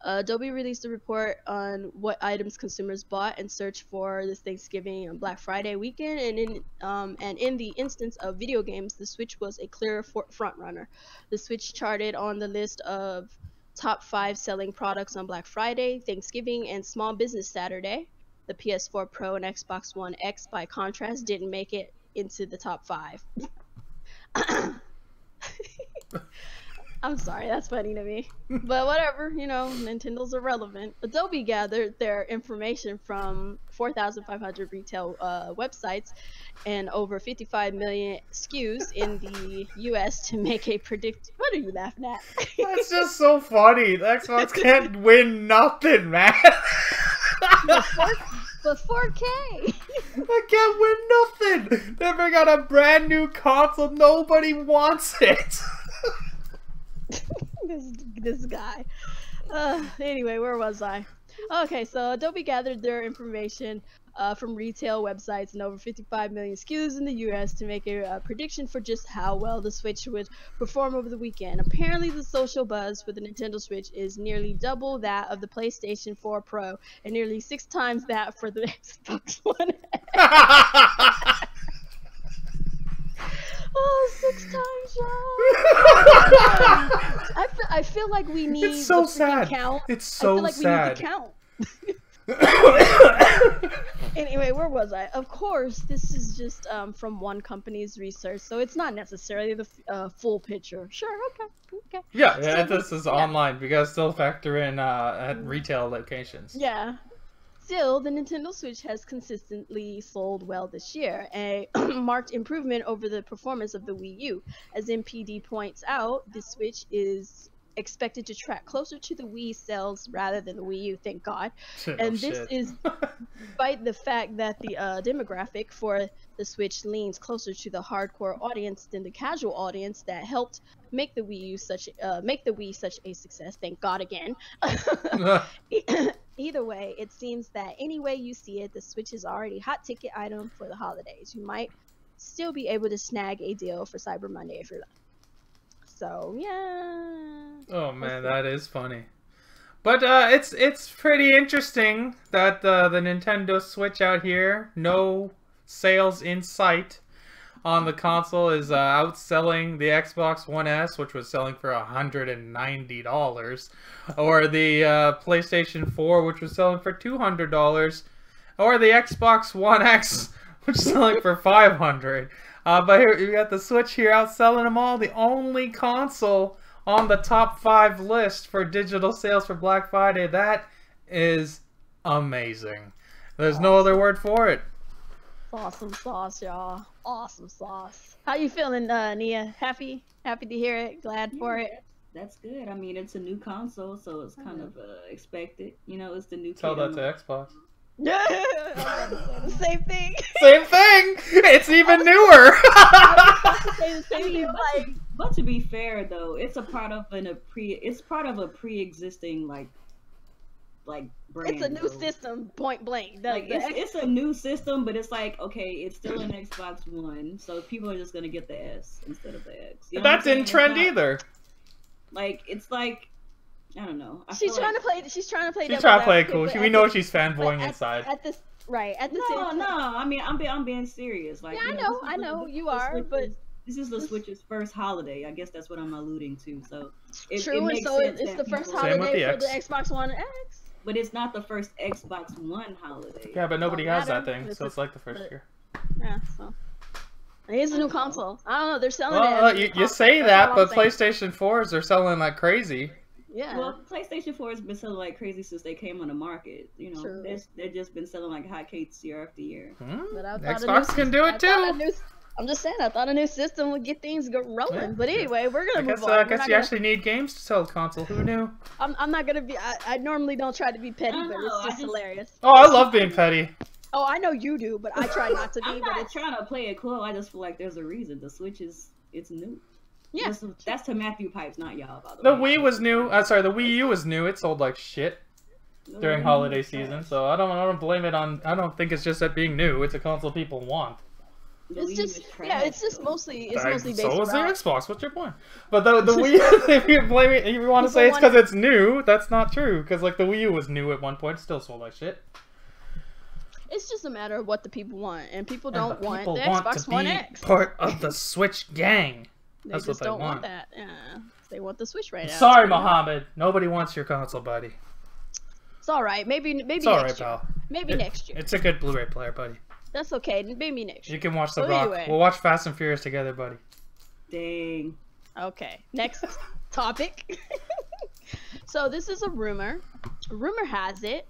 Adobe released a report on what items consumers bought and searched for this Thanksgiving and Black Friday weekend, and in the instance of video games, the Switch was a clear frontrunner. The Switch charted on the list of top 5 selling products on Black Friday, Thanksgiving, and Small Business Saturday. The PS4 Pro and Xbox One X, by contrast, didn't make it into the top 5. I'm sorry, that's funny to me. But whatever, Nintendo's irrelevant. Adobe gathered their information from 4,500 retail websites and over 55 million SKUs in the US to make a predict. What are you laughing at? That's just so funny. The Xbox can't win nothing, man. But 4K. I can't win nothing. They ever got a brand new console. Nobody wants it. this guy. Anyway, where was I? Okay, so Adobe gathered their information from retail websites and over 55 million SKUs in the US to make a prediction for just how well the Switch would perform over the weekend. Apparently, the social buzz for the Nintendo Switch is nearly double that of the PlayStation 4 Pro and nearly 6 times that for the Xbox One X. Oh, 6 times, y'all. I feel like we need it's so sad. Count. It's so I feel like sad. We need to count. Anyway, where was I? Of course, this is just from one company's research, so it's not necessarily the full picture. Sure, okay. Yeah, this is online. We gotta still factor in at retail locations. Yeah. Still, the Nintendo Switch has consistently sold well this year, a marked improvement over the performance of the Wii U. As MPD points out, the Switch is expected to track closer to the Wii sales rather than the Wii U, thank God. Shit, And oh, this shit. is despite the fact that the demographic for the Switch leans closer to the hardcore audience than the casual audience that helped make the Wii such a success. Thank God again. Either way, it seems that any way you see it, the Switch is already hot ticket item for the holidays. You might still be able to snag a deal for Cyber Monday if you're lucky. So yeah. Oh man, that is funny. But it's pretty interesting that the Nintendo Switch out here, no sales in sight on the console, is outselling the Xbox One S, which was selling for $190, or the PlayStation 4, which was selling for $200, or the Xbox One X, which is selling for $500. But here you got the Switch here outselling them all. The only console on the top 5 list for digital sales for Black Friday. That is amazing. There's no other word for it. Awesome sauce, y'all. Awesome sauce. How you feeling, Nia? Happy to hear it. Glad for it. That's good. I mean, it's a new console, so it's kind of expected. You know, it's the new. Tell that to Xbox. Yeah, the same thing. Same thing. It's even newer. But to be fair, though, it's a part of a pre-existing like brand. It's a new system, point blank. It's a new system, but it's like, okay, it's still an Xbox One, so people are just gonna get the S instead of the X. You know That didn't trend either. Like, it's like, I don't know. She's trying to play. She's trying to play it cool. We know she's fanboying inside. No, I mean, I'm being serious. Like, yeah, I know you are, but this is the Switch's first holiday. I guess that's what I'm alluding to. So it's the first holiday for the Xbox One X. But it's not the first Xbox One holiday. Yeah, but nobody has that thing, so it's like the first year. Yeah, so here's a new console. I don't know. They're selling it. You say that, but PlayStation 4s are selling like crazy. Yeah. Well, PlayStation 4 has been selling like crazy since they came on the market. You know, they've just been selling like hotcakes year after year. Xbox can do it too. I'm just saying, I thought a new system would get things rolling. Yeah. But anyway, we're gonna move on. I guess you actually need games to sell the console. Who knew? I'm not gonna be. I normally don't try to be petty, but it's just hilarious. Oh, I love being petty. Oh, I know you do, but I try not to be. I'm not trying to play it cool. I just feel like there's a reason. The Switch it's new. Yeah, that's to Matthew Pipes, not y'all. By the Wii was new. Sorry, the Wii U was new. It sold like shit during holiday season, so I don't blame it on. I don't think it's just that being new. It's a console people want. It's just mostly based around. So was the Xbox. What's your point? But the Wii, if you blame it, if you want to say it's because it's new, that's not true. Because like the Wii U was new at one point, still sold like shit. It's just a matter of what the people want, and people don't want the Xbox One X. Part of the Switch gang. That's what they don't want that. Yeah, they want the Switch right now. Sorry, Mohammed. Nobody wants your console, buddy. It's all right. Maybe it's next year. Maybe next year. It's a good Blu-ray player, buddy. That's okay. Maybe next year. You can watch The Rock. Anyway. We'll watch Fast and Furious together, buddy. Dang. Okay. Next topic. So this is a rumor. Rumor has it,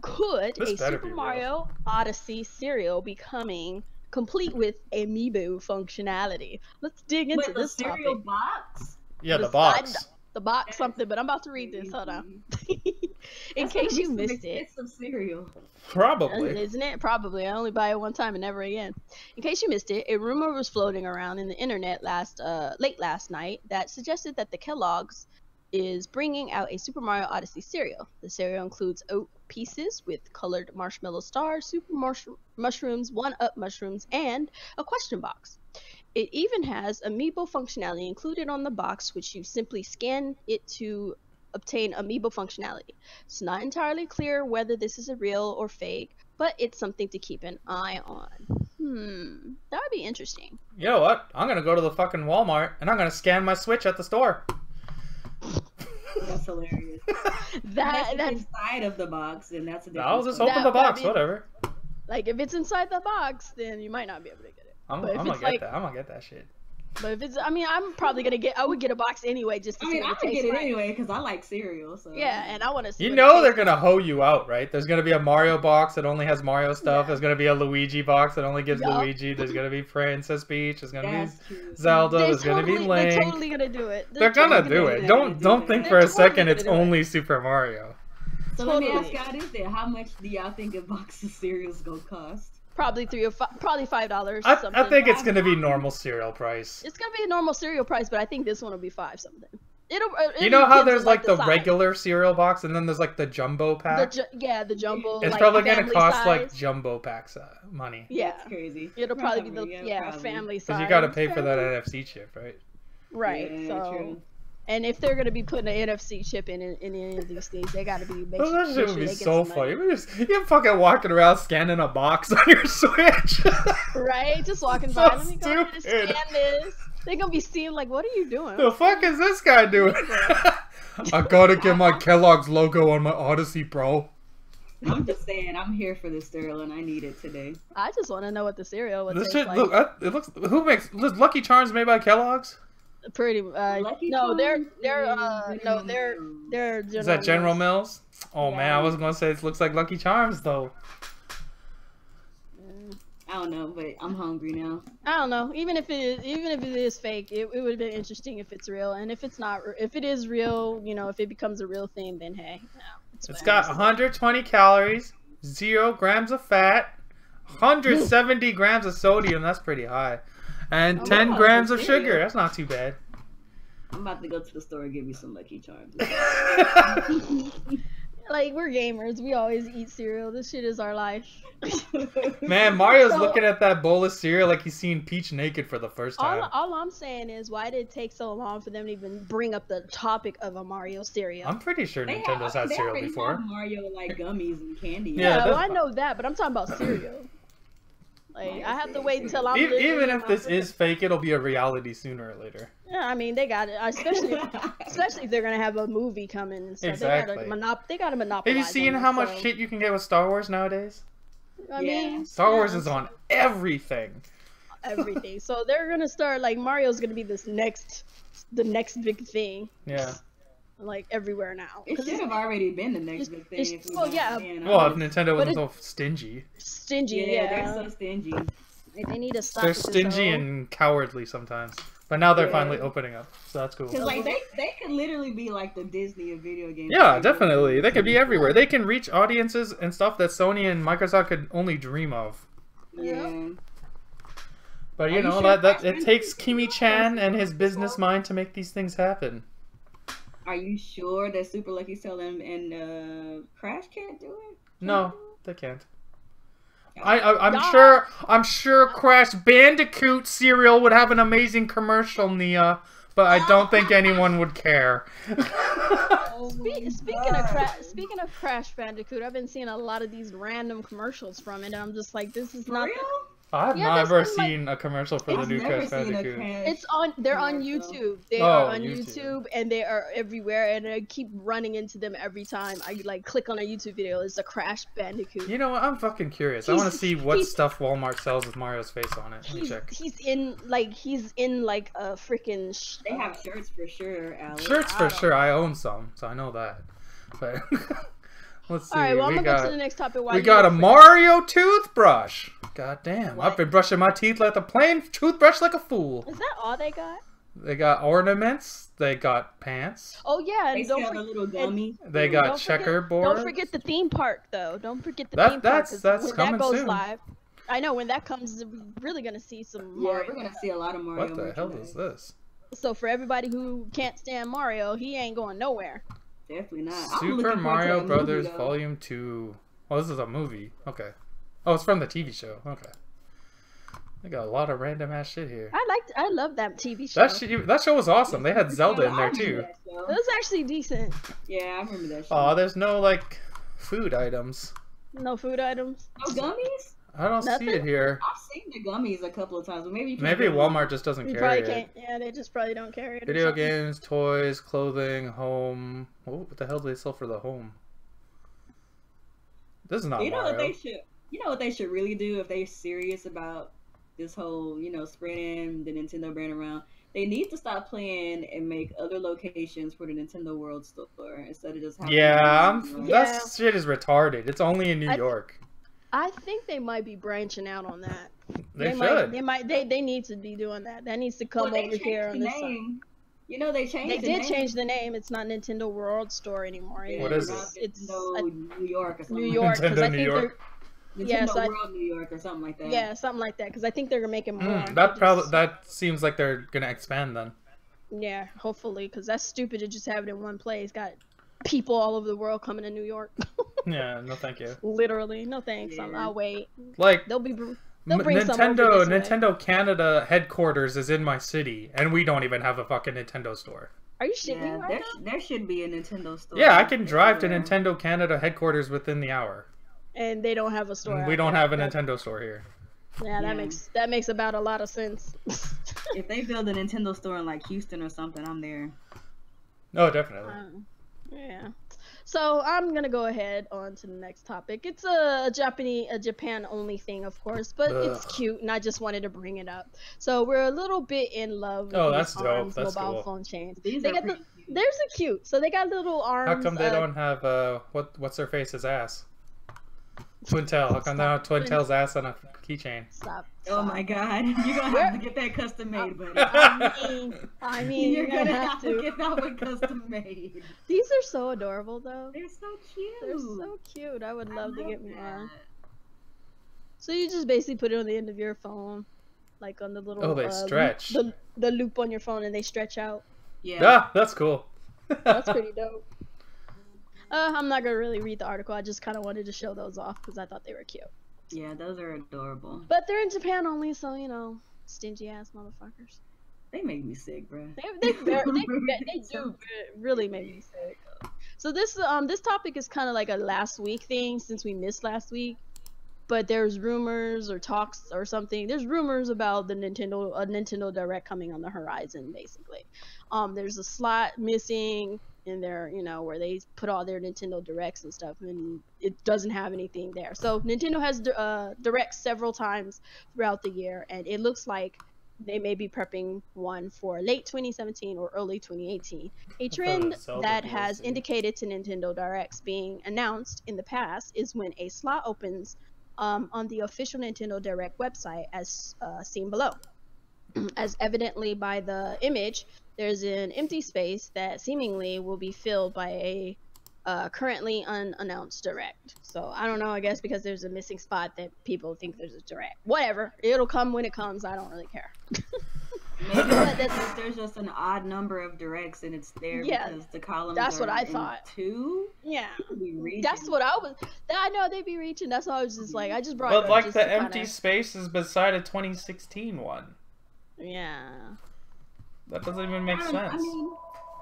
could a Super Mario Odyssey cereal be coming complete with amiibo functionality? Let's dig into this topic. Cereal box? Yeah, the box. The box something, but I'm about to read this. Hold on. In case you missed it. It's some cereal. Probably. Isn't it? Probably. I only buy it one time and never again. In case you missed it, a rumor was floating around in the internet late last night that suggested that the Kellogg's is bringing out a Super Mario Odyssey cereal. The cereal includes oat pieces with colored marshmallow stars, super mushrooms, 1-up mushrooms, and a question box. It even has amiibo functionality included on the box, which you simply scan it to obtain amiibo functionality. It's not entirely clear whether this is a real or fake, but it's something to keep an eye on. That would be interesting. You know what? I'm gonna go to the fucking Walmart and I'm gonna scan my Switch at the store. That's hilarious. That's inside of the box, and that's a different. I'll just open the box, whatever. Like if it's inside the box, then you might not be able to get it. I'm gonna get that. I'm gonna get that shit. But if it's, I mean, I'm probably gonna get. I would get a box anyway, just to see what it I would tastes get it like. anyway because I like cereal. So Yeah, and I want to see. You what know it they're tastes gonna hoe you out, right? There's gonna be a Mario box that only has Mario stuff. Yeah. There's gonna be a Luigi box that only gives Yup. Luigi. There's gonna be Princess Peach. There's gonna That's be true. Zelda. They're There's gonna be totally, Link. they're totally gonna do it. They're gonna do it. it. Don't think for They're a second totally it's gonna do it. only Super Mario. So let me Totally. ask y'all this then: how much do y'all think a box of cereal's gonna cost? Probably probably $5. I Something. think it's gonna be normal cereal price. It's gonna be a normal cereal price, but I think this one will be $5 something. It'll You know how depends there's on, like the size. regular cereal box and then there's like the jumbo pack? The jumbo. It's like, probably gonna family cost like size. jumbo packs money. Yeah, That's crazy. it'll probably be the Probably. family size. Because you gotta pay for that NFC chip, right? Right. Yeah, so, true. and if they're gonna be putting an NFC chip in any of these things, they gotta be making That shit would sure be they get so some funny. money. You're fucking walking around scanning a box on your Switch. Right? Just walking So by. Let me go ahead and stupid. scan this. They're gonna be seeing like, what are you doing? The fuck is this guy doing? I gotta get my Kellogg's logo on my Odyssey, bro. I'm just saying, I'm here for this cereal and I need it today. I just want to know what the cereal would This taste shit like. look. It looks. Who makes Lucky Charms made by Kellogg's? Pretty. Lucky No, they're Charms they're. Is that General Mills. Mills? Oh man, I was gonna say it looks like Lucky Charms though. I don't know, but I'm hungry now. I don't know. Even if it is fake, it would have been interesting if it's real. And if it's not, if it is real, you know, if it becomes a real thing, then hey, no, It's fine. got 120 calories, 0 grams of fat, 170 grams of sodium. That's pretty high, and Oh, 10 wow, grams of cereal. sugar. That's not too bad. I'm about to go to the store and get me some Lucky Charms. Like, we're gamers. We always eat cereal. This shit is our life. Man, Mario's So- looking at that bowl of cereal like he's seen Peach naked for the first time. All I'm saying is, why did it take so long for them to even bring up the topic of a Mario cereal? I'm pretty sure They Nintendo's had they cereal already before. have Mario like gummies and candy. Yeah, well, that's I fine. know that, but I'm talking about cereal. Like, I have to wait until I'm Even if this literally- is fake, it'll be a reality sooner or later. Yeah, I mean, they got it. Especially if they're gonna have a movie coming and stuff. Exactly. They gotta monopolize. Have you seen on how it, much so, shit you can get with Star Wars nowadays? I Yeah. mean, Star Wars yeah, is on everything. everything. So they're gonna start like Mario's gonna be the next big thing. Yeah. Like everywhere now. It 'Cause should have already been the next big thing. it's- If we well, weren't yeah. being Well, if honest. Nintendo wasn't it- so stingy. Stingy, yeah, yeah. they're so stingy. They need to stop. They're with this stingy whole- and cowardly sometimes. But now they're Yeah. finally opening up. So that's cool. Cause like they could literally be like the Disney of video games. Yeah, definitely. They could be everywhere. They can reach audiences and stuff that Sony and Microsoft could only dream of. Yeah. But Are you you know sure that it Crash takes Bandicoot Kimi Chan and his business mind to make these things happen. Are you sure that Super Lucky Cell and Crash can't do it? No, they can't. Yeah. I'm sure Crash Bandicoot cereal would have an amazing commercial, Nia, but I don't think anyone would care. Speaking of Crash Bandicoot, I've been seeing a lot of these random commercials from it, and I'm just like, this is For not. real? I've Yeah, never there's been, seen a commercial for the I've new never Crash seen a Bandicoot. Crash. They're on commercial. YouTube. They Oh, are on YouTube. YouTube, and they are everywhere, and I keep running into them every time I like click on a YouTube video. It's a Crash Bandicoot. You know what? I'm fucking curious. I want to see what he's- stuff Walmart sells with Mario's face on it. Let me He's, check. he's in like a freaking. They have shirts for sure, Alex. Shirts for sure. I own some, so I know that. But let's see. All right, well, I'm we gonna go to the next topic. While we you got a look for- Mario toothbrush. God damn. What? I've been brushing my teeth like a plain toothbrush like a fool. Is that all they got? They got ornaments. They got pants. Oh yeah, They and don't sell the forget. little gummy. They got Don't forget- checkerboard. Don't forget the theme park, though. Don't forget the That- theme park. that's- 'Cause that's when coming that goes soon. live. I know when that comes, we're really gonna see some Yeah, Mario. we're gonna see a lot of Mario. What the hell merchandise. is this? So for everybody who can't stand Mario, he ain't going nowhere. Definitely not. I'm Super looking forward to Mario that Brothers movie, though. Volume 2. Oh, this is a movie. Okay. Oh, it's from the TV show. Okay. They got a lot of random ass shit here. I love that TV show. That show was awesome. They had Zelda in I there remember too. that show. It was actually decent. Yeah, I remember that show. Oh, there's no like food items. No food items. No gummies? I don't see Nothing? it here. I've seen the gummies a couple of times, but maybe you can't Maybe get them. Walmart just doesn't You carry probably it. can't. Yeah, they just probably don't carry it. or Video something. games, toys, clothing, home. What the hell do they sell for the home? This is not You know what Mario. they should? You know what they should really do if they're serious about this whole, spreading the Nintendo brand around. They need to stop playing and make other locations for the Nintendo World Store instead of just having. Yeah, that shit is retarded. It's only in New York. I think they might be branching out on that. They should. They need to be doing that. That needs to come over here on this side. They changed. They did change the name. It's not Nintendo World Store anymore. What is it? It's New York or something. New York. Nintendo New York. Nintendo World New York or something like that. Yeah, something like that. Because I think they're making more. That seems like they're gonna expand then. Yeah, hopefully, because that's stupid to just have it in one place. Got people all over the world coming to New York. Yeah, no thank you. Literally, no thanks. Yeah. I'll wait. Like They'll bring some over this Nintendo Canada headquarters is in my city, and we don't even have a fucking Nintendo store. Are you shitting me right now? There should be a Nintendo store. Yeah, I can drive to Nintendo Canada headquarters within the hour. And they don't have a store. We don't have a Nintendo store here. Yeah, that makes about a lot of sense. If they build a Nintendo store in like Houston or something, I'm there. Oh, definitely. Yeah. So I'm gonna go ahead on to the next topic. It's a Japan only thing, of course, but it's cute, and I just wanted to bring it up. So we're a little bit in love with that's dope. ARMS That's mobile cool. phone chains. These They're cute. So they got little arms. How come they don't have what's her face's ass? Twintel. How come they don't have Twintel's ass on a keychain? Stop. Oh my God, you're gonna have to get that custom made, buddy. I mean, you're gonna have to get that one custom made. These are so adorable, though. They're so cute. They're so cute. I would love to get me one. So you just basically put it on the end of your phone, like on the little. Oh, they stretch. The loop on your phone, and they stretch out. Yeah, that's cool. That's pretty dope. I'm not gonna really read the article. I just kind of wanted to show those off because I thought they were cute. Yeah, those are adorable. But they're in Japan only, so stingy ass motherfuckers. They make me sick, bro. They do really make me sick. So this topic is kind of like a last week thing since we missed last week. But there's rumors or talks or something. There's rumors about the Nintendo Direct coming on the horizon, basically. There's a slot missing in there, where they put all their Nintendo Directs and stuff, and it doesn't have anything there. So Nintendo has Directs several times throughout the year, and it looks like they may be prepping one for late 2017 or early 2018. A trend that has indicated to Nintendo Directs being announced in the past is when a slot opens on the official Nintendo Direct website, as seen below. As evidently by the image, there's an empty space that seemingly will be filled by a currently unannounced Direct. So I don't know, I guess because there's a missing spot that people think there's a Direct. Whatever, it'll come when it comes. I don't really care. Maybe there's just an odd number of Directs and it's there because the columns that's are what I thought. Two? Yeah, that's what I was. I know they'd be reaching. That's why I was just like, I just brought. But like the empty space is beside a 2016 one. Yeah. That doesn't even make sense.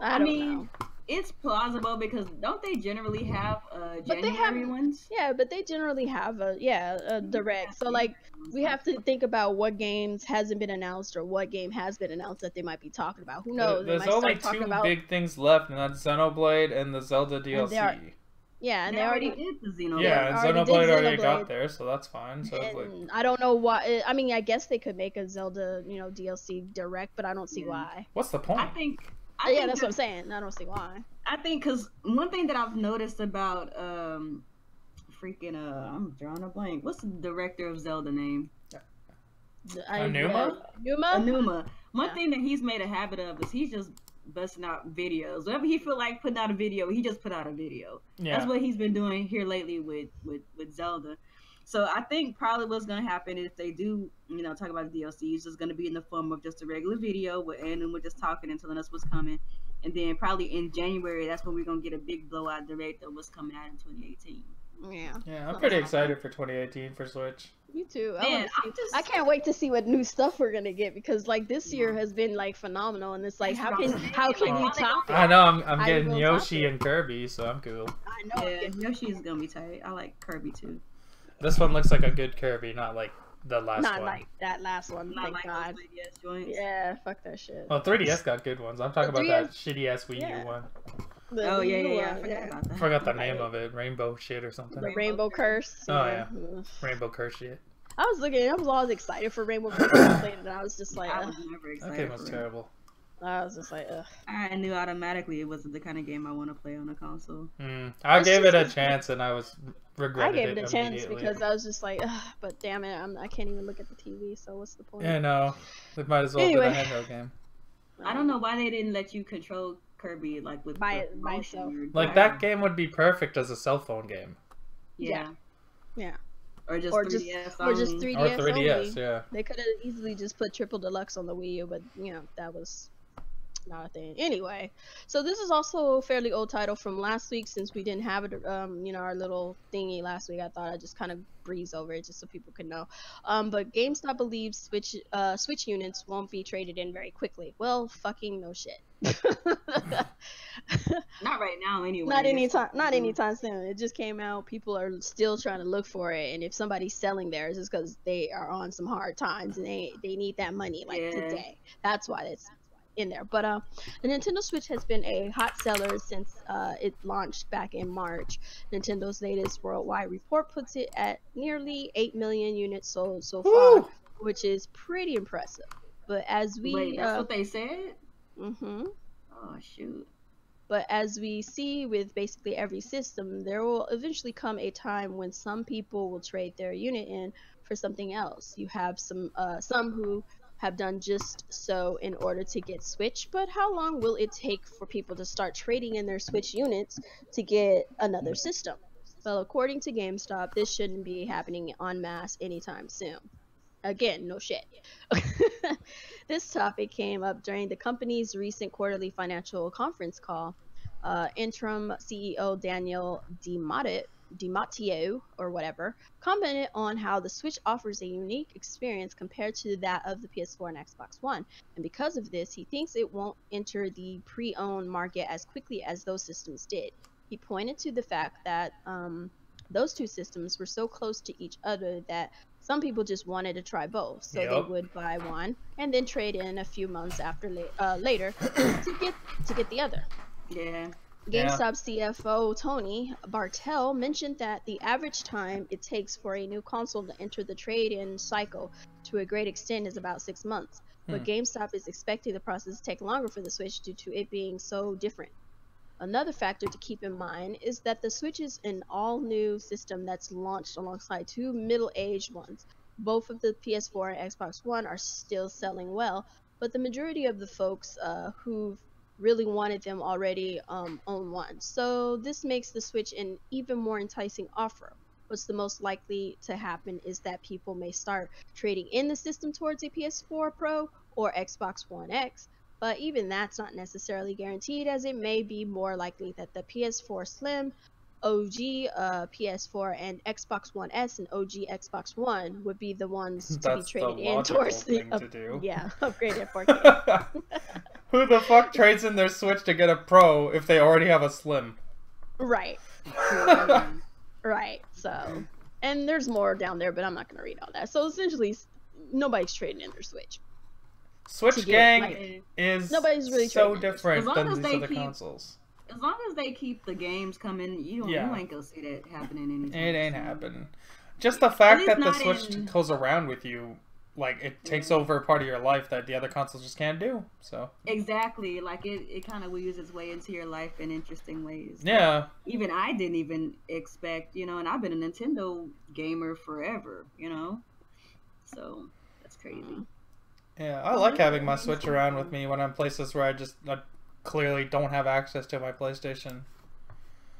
I mean, know. It's plausible because don't they generally have January ones? Yeah, but they generally have a Direct. So like we have to think about what games hasn't been announced or what game has been announced that they might be talking about. Who knows? There's only two big things left, and that's Xenoblade and the Zelda DLC. And they already did the Xenoblade. Yeah, and Xenoblade already got there, so that's fine. So it's like, I don't know why. I mean, I guess they could make a Zelda, DLC Direct, but I don't see why. What's the point? I think that's what I'm saying. I don't see why. I think because one thing that I've noticed about I'm drawing a blank. What's the director of Zelda name? Anuma. One thing that he's made a habit of is he's just busting out videos. Whenever he feel like putting out a video, he just put out a video. Yeah. That's what he's been doing here lately with Zelda. So I think probably what's gonna happen if they do, talk about the DLC, it's just gonna be in the form of just a regular video and we're just talking and telling us what's coming. And then probably in January, that's when we're gonna get a big blowout direct of what's coming out in 2018. Yeah, I'm pretty excited for 2018 for Switch. Me too. I can't wait to see what new stuff we're gonna get because like this year has been like phenomenal, and it's like how can you top it? I know I'm getting Yoshi and Kirby, so I'm cool. I know. Yeah, Yoshi is gonna be tight. I like Kirby too. This one looks like a good Kirby, not like the last one. Not like that last one. Not thank like God. those 3DS joints. Yeah, fuck that shit. Well, 3DS got good ones. I'm talking about that shitty ass Wii U one. Yeah. I forgot about that. Forgot the name of it. Rainbow shit or something. The Rainbow Curse. Oh yeah. Rainbow Curse shit. I was always excited for Rainbow Six when I played it, and I was just like, I was never excited. That game was terrible. I was just like, ugh. I knew automatically it wasn't the kind of game I want to play on a console. I gave it a chance, and I was regretted it. I gave it a chance because I was just like, ugh, but damn it, I can't even look at the TV, so what's the point? Yeah, no. It might as well be the handheld game. I don't know why they didn't let you control Kirby like with by itself. Like that game would be perfect as a cell phone game. Yeah. Or just 3DS or just 3DS. Or 3DS, only. yeah. They could have easily just put Triple Deluxe on the Wii U, but you know that was not a thing. Anyway, so this is also a fairly old title from last week since we didn't have it, you know, our little thingy last week. I thought I'd just kind of breeze over it just so people could know. But GameStop believes Switch units won't be traded in very quickly. Well, fucking no shit. Not right now, anyway. Not anytime soon. It just came out. People are still trying to look for it, and if somebody's selling theirs, it's because they are on some hard times and they need that money today. That's why it's in there. But the Nintendo Switch has been a hot seller since it launched back in March. Nintendo's latest worldwide report puts it at nearly 8 million units sold so far, which is pretty impressive. But as we wait, that's what they said? Mm-hmm. Oh shoot. But as we see with basically every system, there will eventually come a time when some people will trade their unit in for something else. You have some who have done just so in order to get Switch, but how long will it take for people to start trading in their Switch units to get another system? Well, according to GameStop, this shouldn't be happening en masse anytime soon. Again, no shit. This topic came up during the company's recent quarterly financial conference call. Interim CEO Daniel DiMatteo, or whatever, commented on how the Switch offers a unique experience compared to that of the PS4 and Xbox One, and because of this, he thinks it won't enter the pre-owned market as quickly as those systems did. He pointed to the fact that those two systems were so close to each other that some people just wanted to try both, so they would buy one and then trade in a few months later to get the other. Yeah. GameStop CFO Tony Bartel mentioned that the average time it takes for a new console to enter the trade-in cycle to a great extent is about 6 months, but GameStop is expecting the process to take longer for the Switch due to it being so different. Another factor to keep in mind is that the Switch is an all-new system that's launched alongside two middle-aged ones. Both of the PS4 and Xbox One are still selling well, but the majority of the folks who've really wanted them already own one. So this makes the Switch an even more enticing offer. What's the most likely to happen is that people may start trading in the system towards a PS4 Pro or Xbox One X, but even that's not necessarily guaranteed, as it may be more likely that the PS4 Slim, OG PS4, and Xbox One S and OG Xbox One would be the ones to be traded in towards the upgraded 4K. Who the fuck trades in their Switch to get a Pro if they already have a Slim? Right. Right. So, and there's more down there, but I'm not gonna read all that. So essentially, nobody's trading in their Switch. Switch gang is nobody's really so different than these other consoles. As long as they keep the games coming, you ain't gonna see that happening anytime soon. It ain't happening. Just the fact that the Switch goes around with you, like, it takes over a part of your life that the other consoles just can't do. So exactly, like it kind of weaves its way into your life in interesting ways. Yeah. Even I didn't even expect, and I've been a Nintendo gamer forever, so that's crazy. Yeah, I like having my Switch around with me when I'm places where I clearly don't have access to my PlayStation.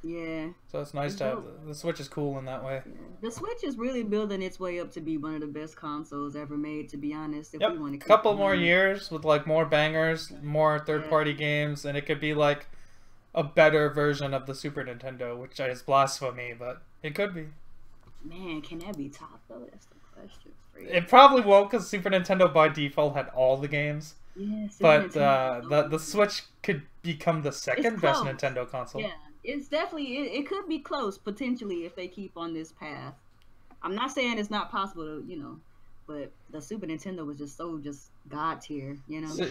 Yeah. So it's nice to have the Switch is cool in that way. Yeah. The Switch is really building its way up to be one of the best consoles ever made, to be honest. If we want to keep couple more years with like more bangers, more third-party games, and it could be like a better version of the Super Nintendo, which is blasphemy, but it could be. Man, can that be topped though? That's the question. It probably won't, because Super Nintendo by default had all the games. Yeah, but the Switch could become the second best Nintendo console. Yeah, it's definitely it could be close potentially if they keep on this path. I'm not saying it's not possible to but the Super Nintendo was just god tier.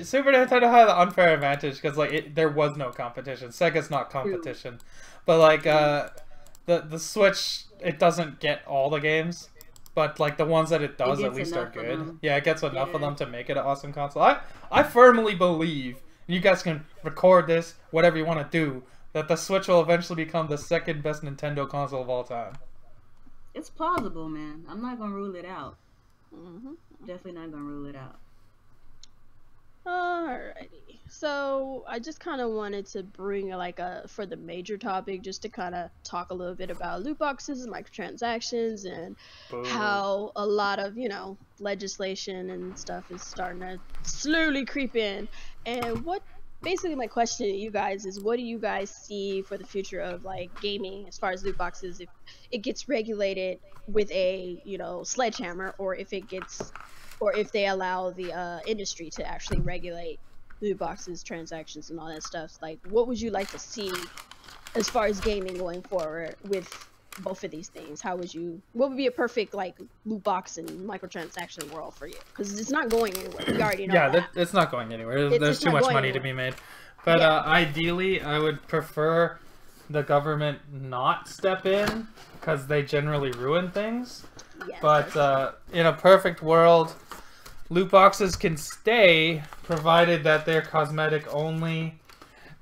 Super Nintendo had an unfair advantage because there was no competition. Sega's not competition, but like the Switch, it doesn't get all the games. but like the ones that it does at least are good. Them. Yeah, it gets enough of them to make it an awesome console. I firmly believe, and you guys can record this, whatever you want to do, that the Switch will eventually become the second best Nintendo console of all time. It's plausible, man. I'm not gonna rule it out. Definitely not gonna rule it out. Alrighty, so I just kind of wanted to bring like for the major topic, just to kind of talk a little bit about loot boxes and microtransactions and how a lot of, you know, legislation and stuff is starting to slowly creep in. And what basically my question to you guys is, what do you guys see for the future of like gaming as far as loot boxes, if it gets regulated with a, you know, sledgehammer, or if it gets, or if they allow the industry to actually regulate loot boxes, transactions, and all that stuff? Like, what would you like to see as far as gaming going forward with both of these things? How would you, what would be a perfect like loot box and microtransaction world for you? Because it's not going anywhere. We already know that. It's not going anywhere. There's too much money to be made. But ideally, I would prefer the government not step in, because they generally ruin things. Yes, but in a perfect world, loot boxes can stay, provided that they're cosmetic only,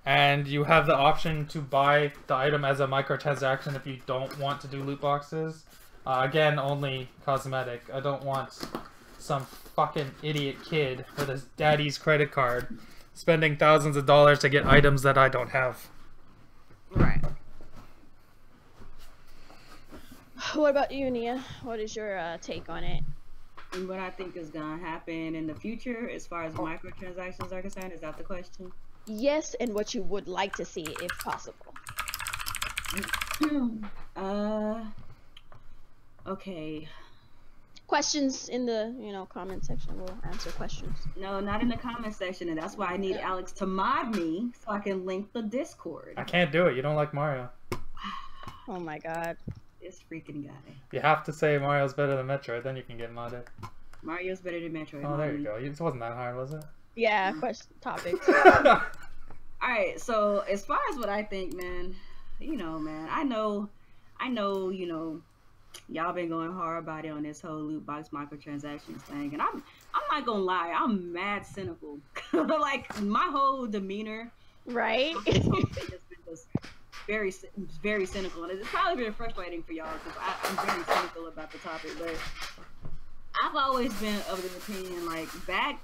and you have the option to buy the item as a microtransaction if you don't want to do loot boxes. Again, only cosmetic. I don't want some fucking idiot kid with his daddy's credit card spending thousands of dollars to get items that I don't have. Right. What about you, Nia? What is your take on it? And what I think is gonna happen in the future as far as microtransactions are concerned? Is that the question? Yes, and what you would like to see if possible. Okay. Questions in the, you know, comment section. We'll answer questions. No, not in the comment section, and that's why I need Alex to mod me so I can link the Discord. I can't do it. You don't like Mario. Oh my god. This freaking guy. You have to say Mario's better than Metroid, then you can get modded. Mario's better than Metroid. Oh, there you go. It wasn't that hard, was it? Yeah, question topic. Alright, so as far as what I think, man, you know, man, I know, you know, y'all been going hard about it on this whole loot box microtransactions thing, and I'm not gonna lie, I'm mad cynical. Like, my whole demeanor, right? Has been just very cynical, and it's probably been frustrating for y'all because I'm very cynical about the topic. But I've always been of the opinion, like back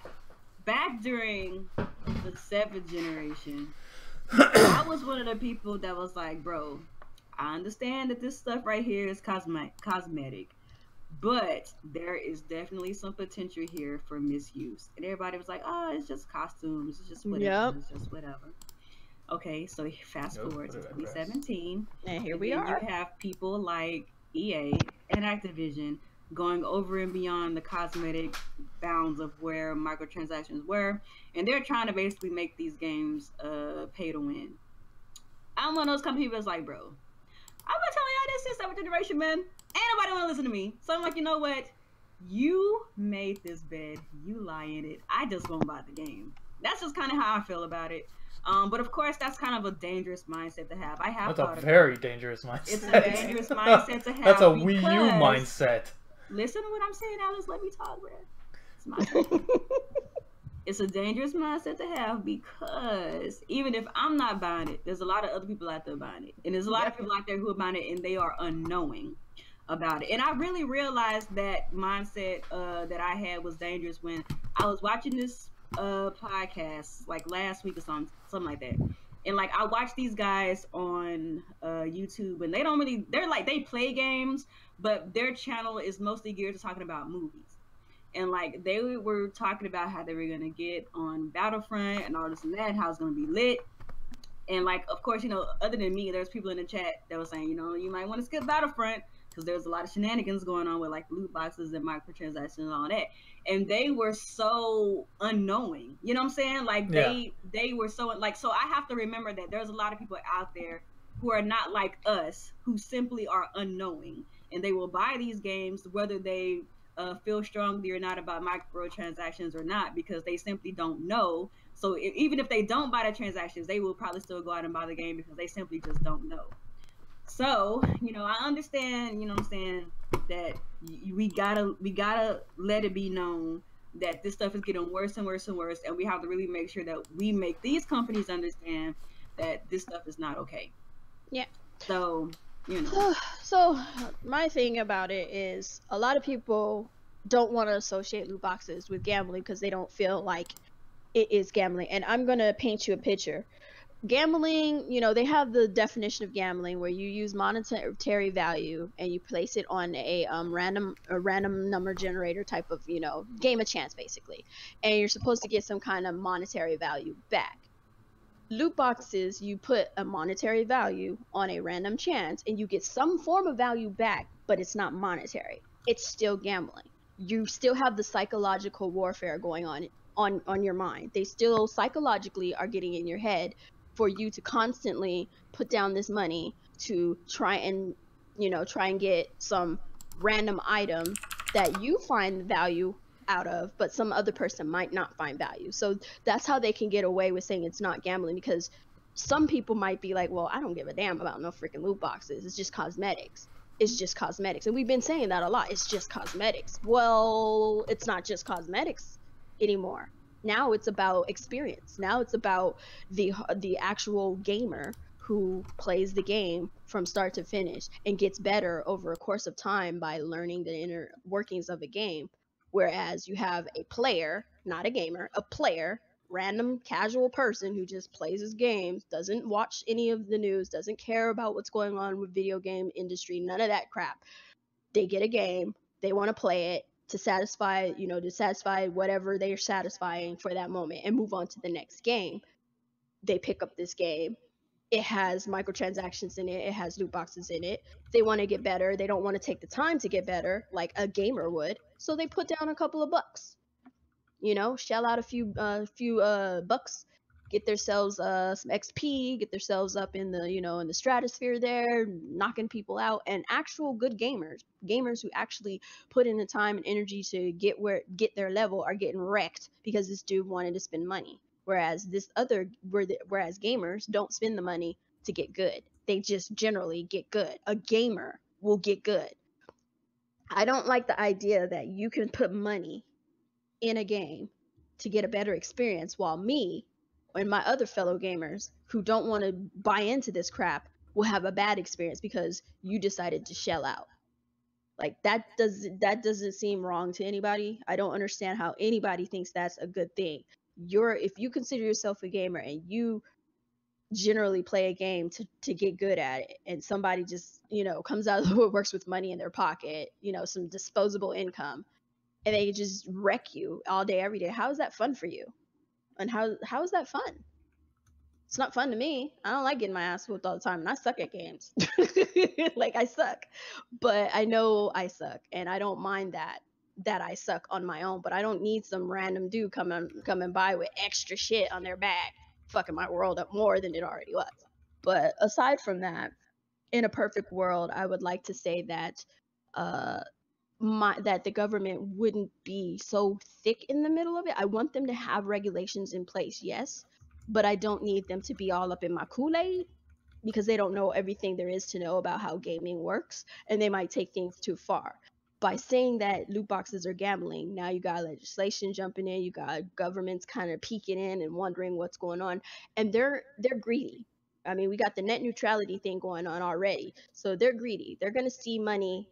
during the 7th generation, I was one of the people that was like, bro, I understand that this stuff right here is cosmetic, but there is definitely some potential here for misuse. And everybody was like, oh, it's just costumes, it's just whatever, it's just whatever. Okay, so fast forward to 2017, and here we are. You have people like EA and Activision going over and beyond the cosmetic bounds of where microtransactions were, and they're trying to basically make these games pay to win. I'm one of those kind of people that's like, bro, I've been telling y'all this since 7th generation, man. Ain't nobody want to listen to me. So I'm like, you know what? You made this bed. You lie in it. I just gonna buy the game. That's just kind of how I feel about it. But of course, that's kind of a dangerous mindset to have. That's a very dangerous mindset. It's a dangerous mindset to have. That's a Wii U mindset. Listen to what I'm saying, Alice. Let me talk, bro. It's my turn. It's a dangerous mindset to have, because even if I'm not buying it, there's a lot of other people out there buying it. And there's a lot of people out there who are buying it and they are unknowing about it. And I really realized that mindset that I had was dangerous when I was watching this podcast like last week or something like that. And like, I watch these guys on YouTube, and they're like, they play games, but their channel is mostly geared to talking about movies. And like, they were talking about how they were gonna get on Battlefront and all this and that, how it's gonna be lit. And like, of course, you know, other than me, there's people in the chat that were saying, you know, you might want to skip Battlefront because there's a lot of shenanigans going on with like loot boxes and microtransactions and all that. And they were so unknowing, you know what I'm saying? Like, they were so like, so I have to remember that there's a lot of people out there who are not like us, who simply are unknowing, and they will buy these games whether they feel strongly or not about microtransactions or not, because they simply don't know. So even if they don't buy the transactions, they will probably still go out and buy the game because they simply just don't know. So, I understand, what I'm saying, that we gotta let it be known that this stuff is getting worse and worse and worse, and we have to really make sure that we make these companies understand that this stuff is not okay. Yeah. So, So my thing about it is a lot of people don't want to associate loot boxes with gambling because they don't feel like it is gambling. And I'm going to paint you a picture. Gambling, they have the definition of gambling where you use monetary value and you place it on a random number generator type of, game of chance basically. And you're supposed to get some kind of monetary value back. Loot boxes, you put a monetary value on a random chance and you get some form of value back, but it's not monetary. It's still gambling. You still have the psychological warfare going on your mind. They still psychologically are getting in your head for you to constantly put down this money to try and get some random item that you find value out of, but some other person might not find value. So that's how they can get away with saying it's not gambling, because some people might be like, well, I don't give a damn about no freaking loot boxes. It's just cosmetics. It's just cosmetics. And we've been saying that a lot. It's just cosmetics. Well, it's not just cosmetics anymore. Now it's about experience. Now it's about the actual gamer who plays the game from start to finish and gets better over a course of time by learning the inner workings of a game. Whereas you have a player, not a gamer, a player, random casual person who just plays his games, doesn't watch any of the news, doesn't care about what's going on with video game industry, none of that crap. They get a game, they want to play it to satisfy whatever they're satisfying for that moment and move on to the next game. They pick up this game. It has microtransactions in it. It has loot boxes in it. They want to get better. They don't want to take the time to get better like a gamer would. So they put down a couple of bucks. Shell out a few bucks, get themselves some XP, get themselves up in the in the stratosphere there, knocking people out. And actual good gamers who actually put in the time and energy to get their level are getting wrecked because this dude wanted to spend money. Whereas gamers don't spend the money to get good. They just generally get good. A gamer will get good. I don't like the idea that you can put money in a game to get a better experience, while me and my other fellow gamers who don't want to buy into this crap will have a bad experience because you decided to shell out. Like that doesn't seem wrong to anybody. I don't understand how anybody thinks that's a good thing. If you consider yourself a gamer and you generally play a game to get good at it, and somebody just comes out of the woodworks with money in their pocket, some disposable income, and they just wreck you all day every day, how is that fun for you? And how is that fun? It's not fun to me. I don't like getting my ass whooped all the time, and I suck at games. Like, I suck, but I know I suck, and I don't mind that I suck on my own. But I don't need some random dude coming by with extra shit on their back, fucking my world up more than it already was. But aside from that, in a perfect world, I would like to say that that the government wouldn't be so thick in the middle of it. I want them to have regulations in place, yes, but I don't need them to be all up in my Kool-Aid, because they don't know everything there is to know about how gaming works, and they might take things too far. By saying that loot boxes are gambling, now you got legislation jumping in, you got governments kind of peeking in and wondering what's going on, and they're greedy. I mean, we got the net neutrality thing going on already, so they're greedy. They're going to see money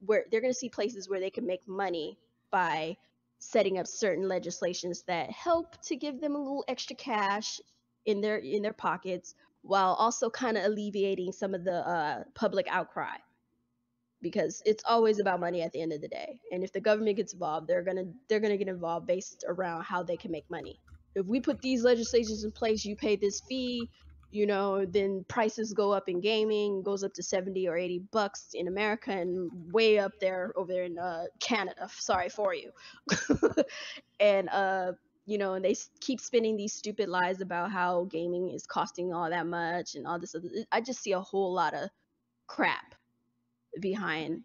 where they're going to see places where they can make money by setting up certain legislations that help to give them a little extra cash in their pockets, while also kind of alleviating some of the public outcry, because it's always about money at the end of the day. And if the government gets involved, they're gonna get involved based around how they can make money. If we put these legislations in place, you pay this fee, then prices go up in gaming, goes up to 70 or 80 bucks in America, and way up there over there in Canada. Sorry for you. And and they keep spinning these stupid lies about how gaming is costing all that much and all this other. I just see a whole lot of crap behind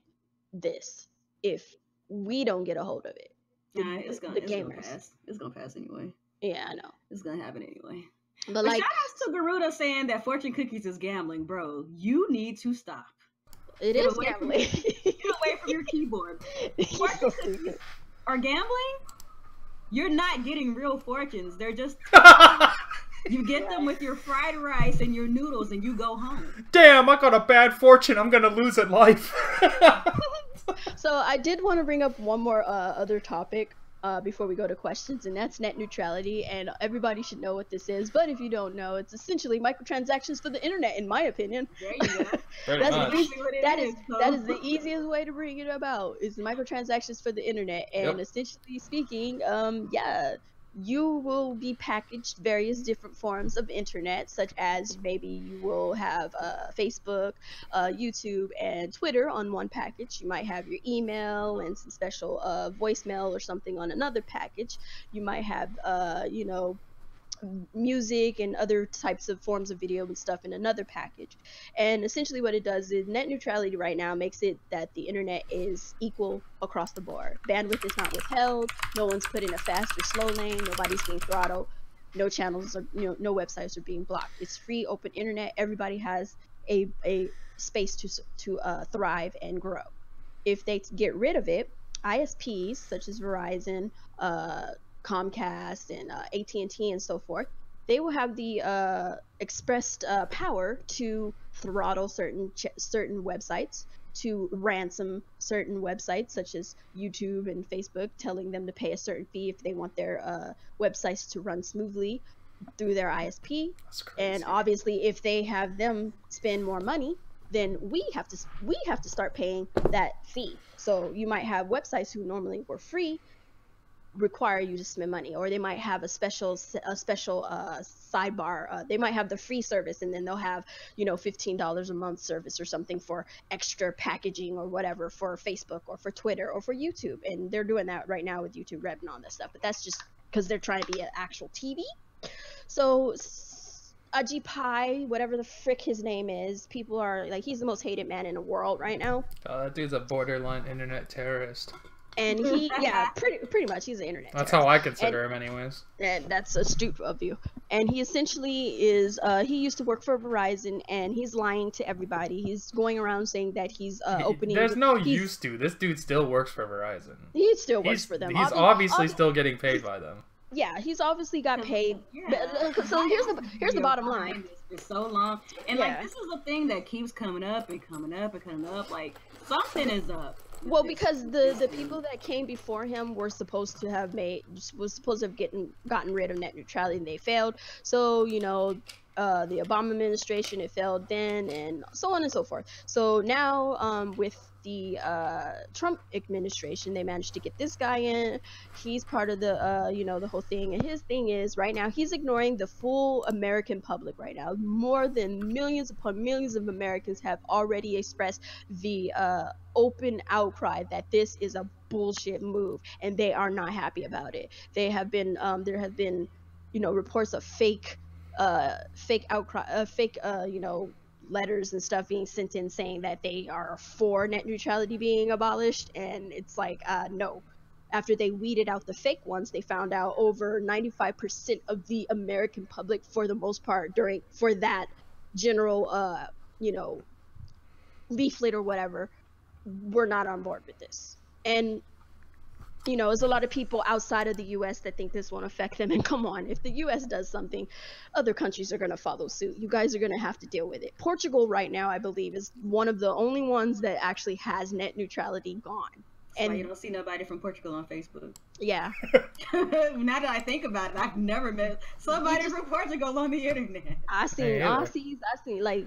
this if we don't get a hold of it. It's gonna pass. It's gonna pass anyway. Yeah, I know. It's gonna happen anyway. But like, shout outs to Garuda saying that fortune cookies is gambling, bro. You need to stop. It is gambling. Get away from your keyboard. Fortune cookies are gambling. You're not getting real fortunes. They're just you get them with your fried rice and your noodles, and you go home. Damn, I got a bad fortune. I'm gonna lose at life. So I did want to bring up one more other topic before we go to questions, and that's net neutrality. And everybody should know what this is, but if you don't know, it's essentially microtransactions for the internet, in my opinion. There you go. That is the easiest way to bring it about, is the microtransactions for the internet. And essentially speaking, yeah, you will be packaged various different forms of internet, such as maybe you will have Facebook, YouTube, and Twitter on one package. You might have your email and some special voicemail or something on another package. You might have, you know, music and other types of forms of video and stuff in another package. And essentially what it does is net neutrality right now makes it that the internet is equal across the board. Bandwidth is not withheld, no one's put in a fast or slow lane, nobody's being throttled, no channels or no websites are being blocked. It's free open internet. Everybody has a space to thrive and grow. If they get rid of it, ISPs such as Verizon, Comcast, and AT&T and so forth, they will have the expressed power to throttle certain websites, to ransom certain websites such as YouTube and Facebook, telling them to pay a certain fee if they want their websites to run smoothly through their ISP. And obviously if they have them spend more money, then we have to start paying that fee. So you might have websites who normally were free require you to spend money, or they might have a special sidebar. They might have the free service, and then they'll have, you know, $15 a month service or something for extra packaging or whatever for Facebook or for Twitter or for YouTube. And they're doing that right now with YouTube Red and all that stuff, but that's just because they're trying to be an actual TV. So Ajay, whatever the frick his name is, people are like, he's the most hated man in the world right now. That dude's a borderline internet terrorist. And he, yeah, pretty much, he's an internet That's terrorist. how I consider him anyways. And that's astute of you. And he essentially is, he used to work for Verizon, and he's lying to everybody. He's going around saying that he's opening... There's no used to. This dude still works for Verizon. He still works for them. He's obviously still getting paid by them. Yeah, he's obviously got paid. Yeah. So here's the bottom line. It's so long. And like, this is a thing that keeps coming up and coming up and coming up. Like, something is up. Well, because the people that came before him were supposed to have gotten rid of net neutrality, and they failed. So, you know, the Obama administration, it failed then, and so on and so forth. So now, with the Trump administration, they managed to get this guy in. He's part of the you know, the whole thing, and his thing is right now he's ignoring the full American public right now. More than millions upon millions of Americans have already expressed the open outcry that this is a bullshit move, and they are not happy about it. They have been there have been, you know, reports of fake outcry, you know, letters and stuff being sent in saying that they are for net neutrality being abolished, and it's like, no. After they weeded out the fake ones, they found out over 95% of the American public, for the most part, for that general you know, leaflet or whatever, were not on board with this. And you know, there's a lot of people outside of the U.S. that think this won't affect them. And come on, if the U.S. does something, other countries are going to follow suit. You guys are going to have to deal with it. Portugal right now, I believe, is one of the only ones that actually has net neutrality gone. And you don't see nobody from Portugal on Facebook. Yeah. Now that I think about it, I've never met somebody from Portugal on the internet. I seen Aussies. I seen, like,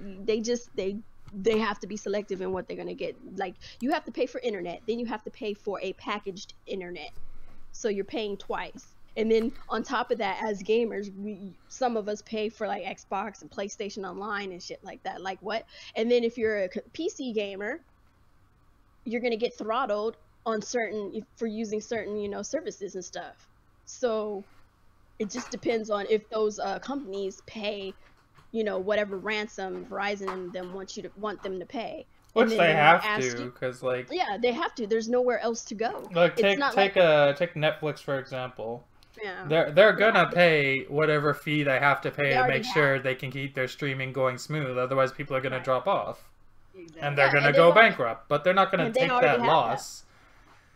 they have to be selective in what they're gonna get. Like, you have to pay for internet, then you have to pay for a packaged internet, so you're paying twice. And then on top of that, as gamers, some of us pay for like Xbox and PlayStation Online and shit like that. Like, what? And then if you're a PC gamer, you're gonna get throttled on for using certain, you know, services and stuff. So it just depends on if those companies pay, you know, whatever ransom Verizon and them want them to pay. Which they have to, because like, yeah, they have to. There's nowhere else to go. Like, take Netflix for example. Yeah. They're gonna pay whatever fee they have to pay They to already make sure they can keep their streaming going smooth. Otherwise, people are gonna drop off, Exactly. and they're Yeah, gonna and go they've already- bankrupt. But they're not gonna and they take already that have loss.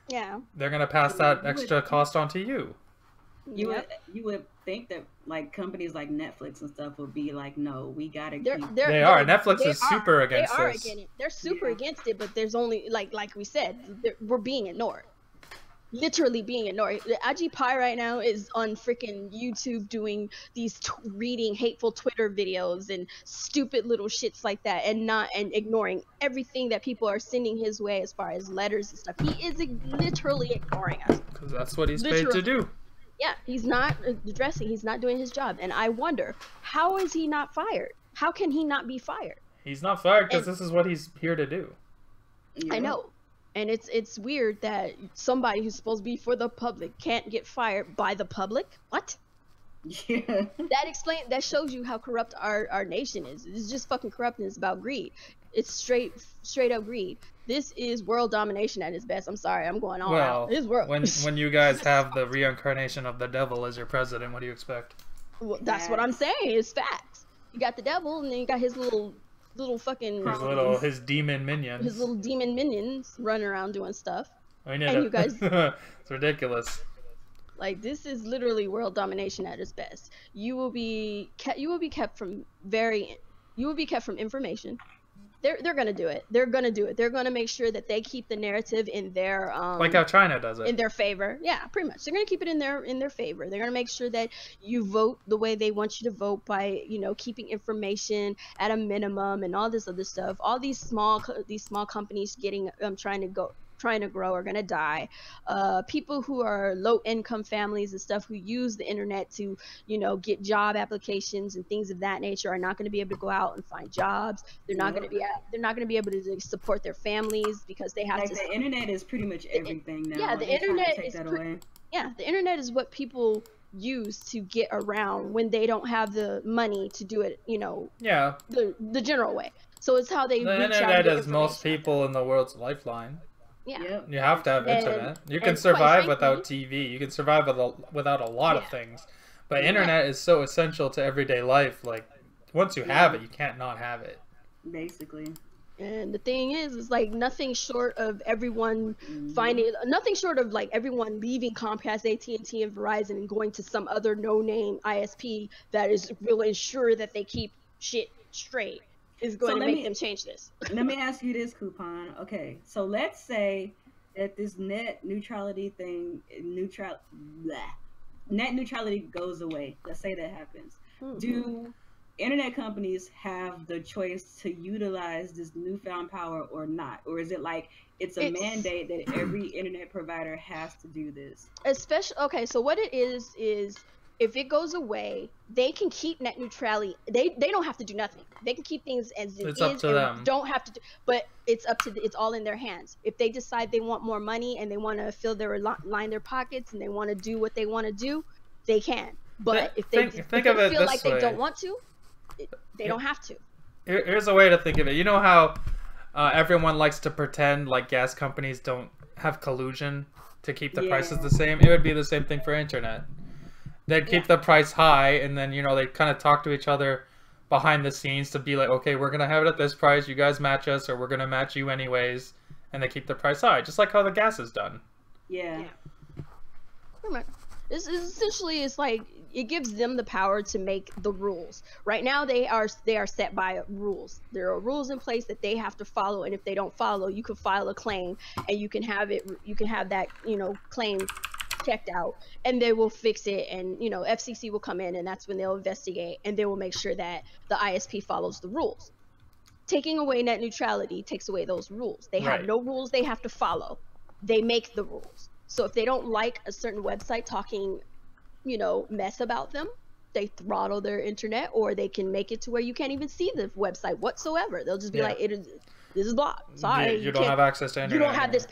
Yeah. They're gonna pass that extra cost on to you. You Yep. would think that like companies like Netflix and stuff would be like, no, we gotta They're, keep. they're, They are. they're- Netflix they is super are. against They are this. against it. They're super Yeah. against it, but there's only like we said, we're being ignored. Literally being ignored. Aji Pai right now is on freaking YouTube doing these reading hateful Twitter videos and stupid little shits like that, and ignoring everything that people are sending his way as far as letters and stuff. He is literally ignoring us. Because that's what he's paid to do. Yeah, he's not addressing. He's not doing his job, and I wonder, how is he not fired? How can he not be fired? He's not fired because this is what he's here to do. I know. And it's weird that somebody who's supposed to be for the public can't get fired by the public. What? Yeah. That shows you how corrupt our nation is. It's just fucking corrupt, and it's about greed. It's straight up greed. This is world domination at its best. I'm sorry, I'm going all out. This world. when you guys have the reincarnation of the devil as your president, what do you expect? Well, that's what I'm saying. It's facts. You got the devil, and then you got his little fucking His demon minions. his little demon minions running around doing stuff. You guys, it's ridiculous. Like, this is literally world domination at its best. You will be kept from information. They're gonna do it. They're gonna make sure that they keep the narrative in their like how China does it. In their favor. Yeah, pretty much. They're gonna keep it in their favor. They're gonna make sure that you vote the way they want you to vote by, keeping information at a minimum and all this other stuff. All these small companies trying to grow are going to die. People who are low income families and stuff who use the internet to, get job applications and things of that nature are not going to be able to go out and find jobs. They're not going to be able to support their families because they have to. The internet is pretty much everything now. Yeah, the internet is the internet is what people use to get around when they don't have the money to do it, Yeah. The general way. So it's how they the reach internet out is most people in the world's lifeline. Yeah. Yep. You have to have internet. You can and survive quite without frankly, TV. You can survive without a lot of things. But internet is so essential to everyday life. Like, once you have it, you can't not have it. Basically. And the thing is like nothing short of everyone everyone leaving Comcast, AT&T, and Verizon and going to some other no-name ISP that will ensure that they keep shit straight is going to make them change this. Let me ask you this, Kuuppon. Okay, so let's say that this net neutrality goes away. Let's say that happens. Mm-hmm. Do internet companies have the choice to utilize this newfound power or not? Or is it like it's a mandate that every internet provider has to do this? So what it is if it goes away, they can keep net neutrality. They don't have to do nothing. They can keep things as it is. Up to them. Don't have to do, but it's all in their hands. If they decide they want more money and they want to line their pockets and they want to do what they want to do, they can. But if they feel like they don't want to, they don't have to. Here's a way to think of it. You know how everyone likes to pretend like gas companies don't have collusion to keep the prices the same? It would be the same thing for internet. They'd keep the price high, and then, they kind of talk to each other behind the scenes to be like, okay, we're going to have it at this price, you guys match us, or we're going to match you anyways, and they keep the price high, just like how the gas is done. Yeah. This is essentially, it's like, it gives them the power to make the rules. Right now, they are set by rules. There are rules in place that they have to follow, and if they don't follow, you can file a claim, and you can have that, claim checked out, and they will fix it, and FCC will come in, and that's when they'll investigate, and they will make sure that the ISP follows the rules. Taking away net neutrality takes away those rules. They have no rules they have to follow. They make the rules. So if they don't like a certain website talking, mess about them, they throttle their internet, or they can make it to where you can't even see the website whatsoever. They'll just be like, this is blocked. Sorry, you don't have access to internet. You don't have this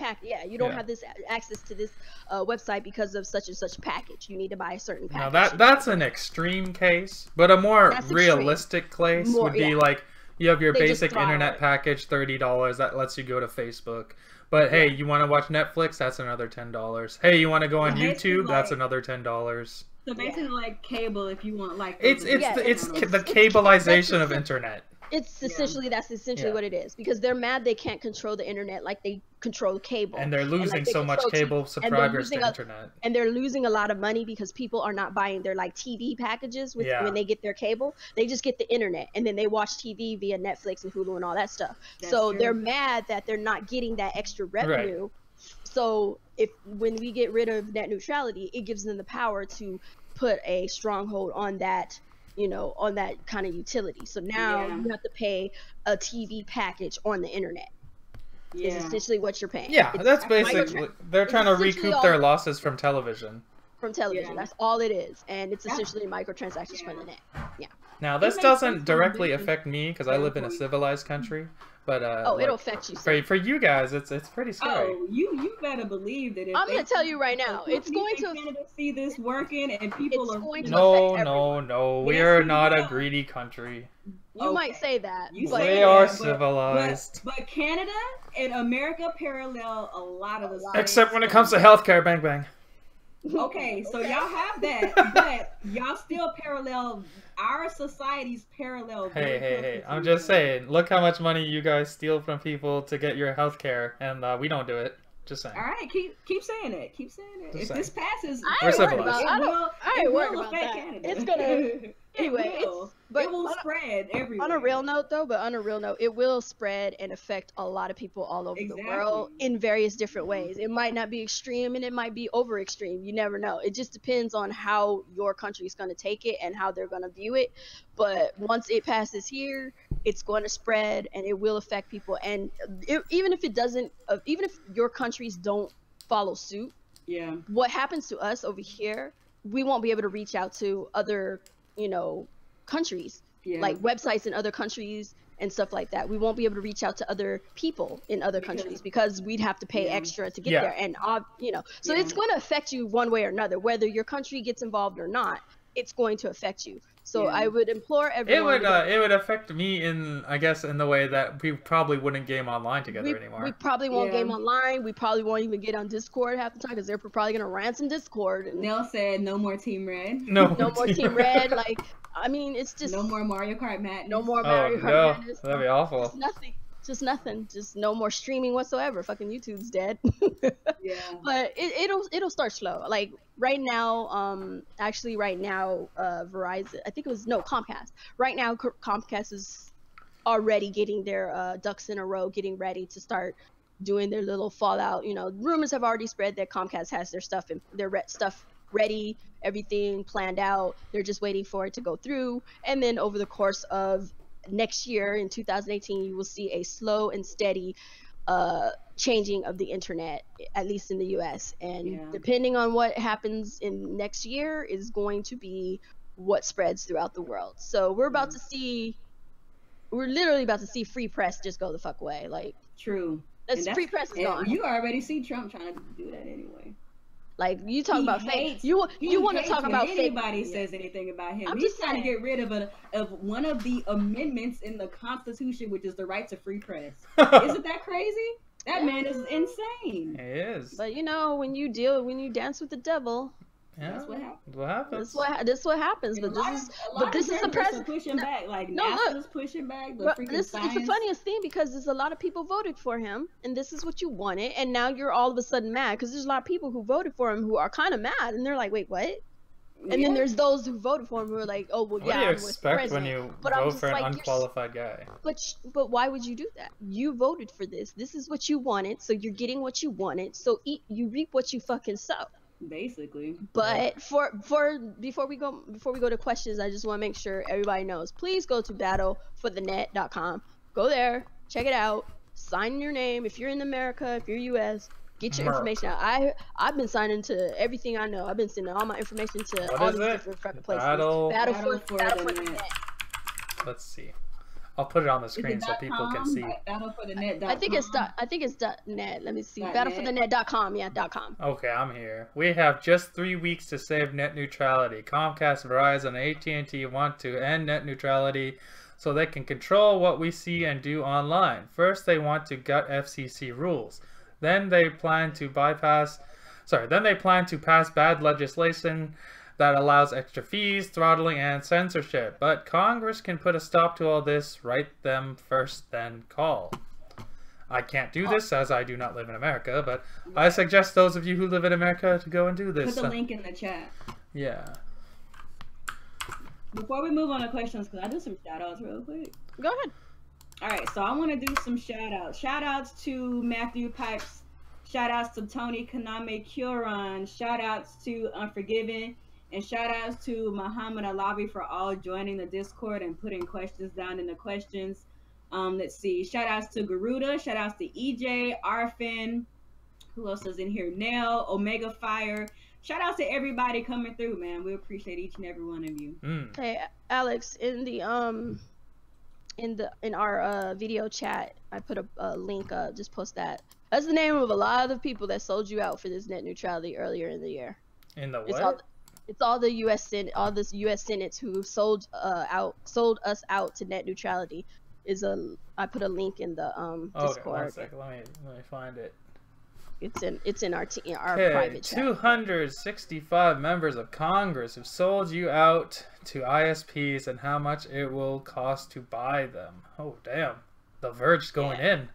you don't have this access to this website because of such and such package. You need to buy a certain package. Now that's an extreme case, but a more realistic case would be like you have your basic internet package, $30 that lets you go to Facebook. But hey, you want to watch Netflix? That's another $10. Hey, you want to go on YouTube? That's another $10. So basically, like cable, if you want, like it's the cableization of internet. It's essentially that's essentially what it is, because they're mad they can't control the internet like they control cable, and they're losing so much cable subscribers to internet, and they're losing a lot of money because people are not buying their like TV packages when they get their cable. They just get the internet and then they watch TV via Netflix and Hulu and all that stuff. So they're mad that they're not getting that extra revenue. Right. So when we get rid of net neutrality, it gives them the power to put a stronghold on that, on that kind of utility. So now you have to pay a TV package on the internet. Is essentially what you're paying. Yeah, that's basically they're trying to recoup their losses from television. That's all it is, and it's essentially microtransactions from the net. Yeah. Now this doesn't directly affect me because I live in a civilized country, but it'll affect you. For you guys, it's pretty scary. Oh, you better believe that. I'm gonna tell you right now, it's going to see this working, and people are going to no. We are not a greedy country. You might say that. We are civilized. But Canada and America parallel a lot of the same. Except when it comes to healthcare, bang bang. Okay, so y'all have that, but y'all still parallel our society's parallel. Hey! I'm just saying. Look how much money you guys steal from people to get your healthcare, and we don't do it. Just saying. All right, keep saying it. Keep saying it. If this passes, I ain't worried about that. Canada. It's gonna anyway. It will spread everywhere. On a real note, it will spread and affect a lot of people all over the world in various different ways. It might not be extreme, and it might be over extreme. You never know. It just depends on how your country is going to take it and how they're going to view it. But once it passes here, it's going to spread, and it will affect people. And even if it doesn't, even if your countries don't follow suit, what happens to us over here, we won't be able to reach out to other, countries, like websites in other countries and stuff like that. We won't be able to reach out to other people in other countries because we'd have to pay extra to get there. And so it's going to affect you one way or another, whether your country gets involved or not. It's going to affect you. So I would implore everyone. It would affect me in the way that we probably wouldn't game online together anymore. We probably won't game online. We probably won't even get on Discord half the time because they're probably gonna ransom Discord. And Nell said, "No more Team Red." No more Team Red. Like, I mean, it's just no more Mario Kart Madness. No more Mario Kart Madness. That'd be awful. Just nothing. Just no more streaming whatsoever. Fucking YouTube's dead. But it'll start slow. Like right now, Verizon. I think it was Comcast. Right now, Comcast is already getting their ducks in a row, getting ready to start doing their little Fallout. Rumors have already spread that Comcast has their stuff ready, everything planned out. They're just waiting for it to go through, and then over the course of next year in 2018 you will see a slow and steady changing of the internet, at least in the US, and depending on what happens in next year is going to be what spreads throughout the world. So we're literally about to see free press just go the fuck away. Like, true. Free press is gone. You already see Trump trying to do that anyway. Like, you talk about fake. You want to talk about fake. Anybody says anything about him. He's trying to get rid of one of the amendments in the Constitution, which is the right to free press. Isn't that crazy? That man is insane. He is. But when you dance with the devil, that's what happens. What happens? This what happens. But this is the president pushing back. Like, NASA's pushing back. It's the funniest thing because there's a lot of people voted for him, and this is what you wanted, and now you're all of a sudden mad because there's a lot of people who voted for him who are kind of mad, and they're like, wait, what? And then there's those who voted for him who are like, oh, well, what do you expect when you vote for an unqualified guy? But why would you do that? You voted for this. This is what you wanted, so you're getting what you wanted. So you reap what you fucking sow. Basically. But before we go to questions, I just want to make sure everybody knows. Please go to battleforthenet.com. Go there, check it out, sign your name if you're in America, if you're US. Get your information out. I've been signing to everything I know. I've been sending all my information to all these different fucking places. Battle for the net. Let's see. I'll put it on the screen so people can see. Battleforthenet.com. I think it's .net. Let me see. Battleforthenet.com. Yeah, .com. Okay, I'm here. We have just 3 weeks to save net neutrality. Comcast, Verizon, and AT&T want to end net neutrality so they can control what we see and do online. First, they want to gut FCC rules. Then they plan to pass bad legislation that allows extra fees, throttling, and censorship. But Congress can put a stop to all this. Write them first, then call. I can't do this as I do not live in America, but I suggest those of you who live in America to go and do this. Put the link in the chat. Yeah. Before we move on to questions, because I do some shout outs real quick. Go ahead. Alright, so I want to do some shout outs. Shout outs to Matthew Pipes. Shout outs to Tony Kaname Curon. Shout outs to Unforgiven. And shout outs to Muhammad Alavi for all joining the Discord and putting questions down in the questions. Let's see. Shout outs to Garuda. Shout outs to EJ, Arfin. Who else is in here? Nell, Omega Fire. Shout outs to everybody coming through, man. We appreciate each and every one of you. Hey, Alex, in our video chat, I put a link up. Just post that. That's the name of a lot of people that sold you out for this net neutrality earlier in the year. In the what? It's all the U.S. Senates who sold us out to net neutrality. I put a link in the Discord. Okay, one second. Let me find it. It's in our private chat. 265 members of Congress have sold you out to ISPs and how much it will cost to buy them. Oh damn, the Verge's going in.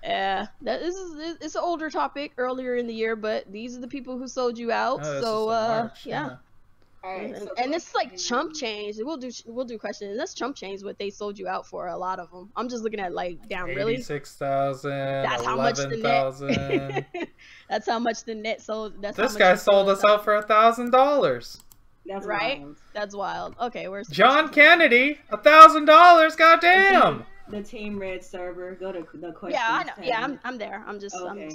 Yeah, it's an older topic earlier in the year, but these are the people who sold you out. So March, yeah. Alright, and it's like chump change. We'll do questions. That's chump change what they sold you out for. A lot of them. I'm just looking at like down really. 86,000. That's how much the net. That's how much the net sold. This guy sold us out for $1,000. That's right. Wild. That's wild. Okay, where's John Kennedy? $1,000. Goddamn. The Team Red server. Go to the questions. Yeah, I know. tab. Yeah, I'm there. I'm just. Okay.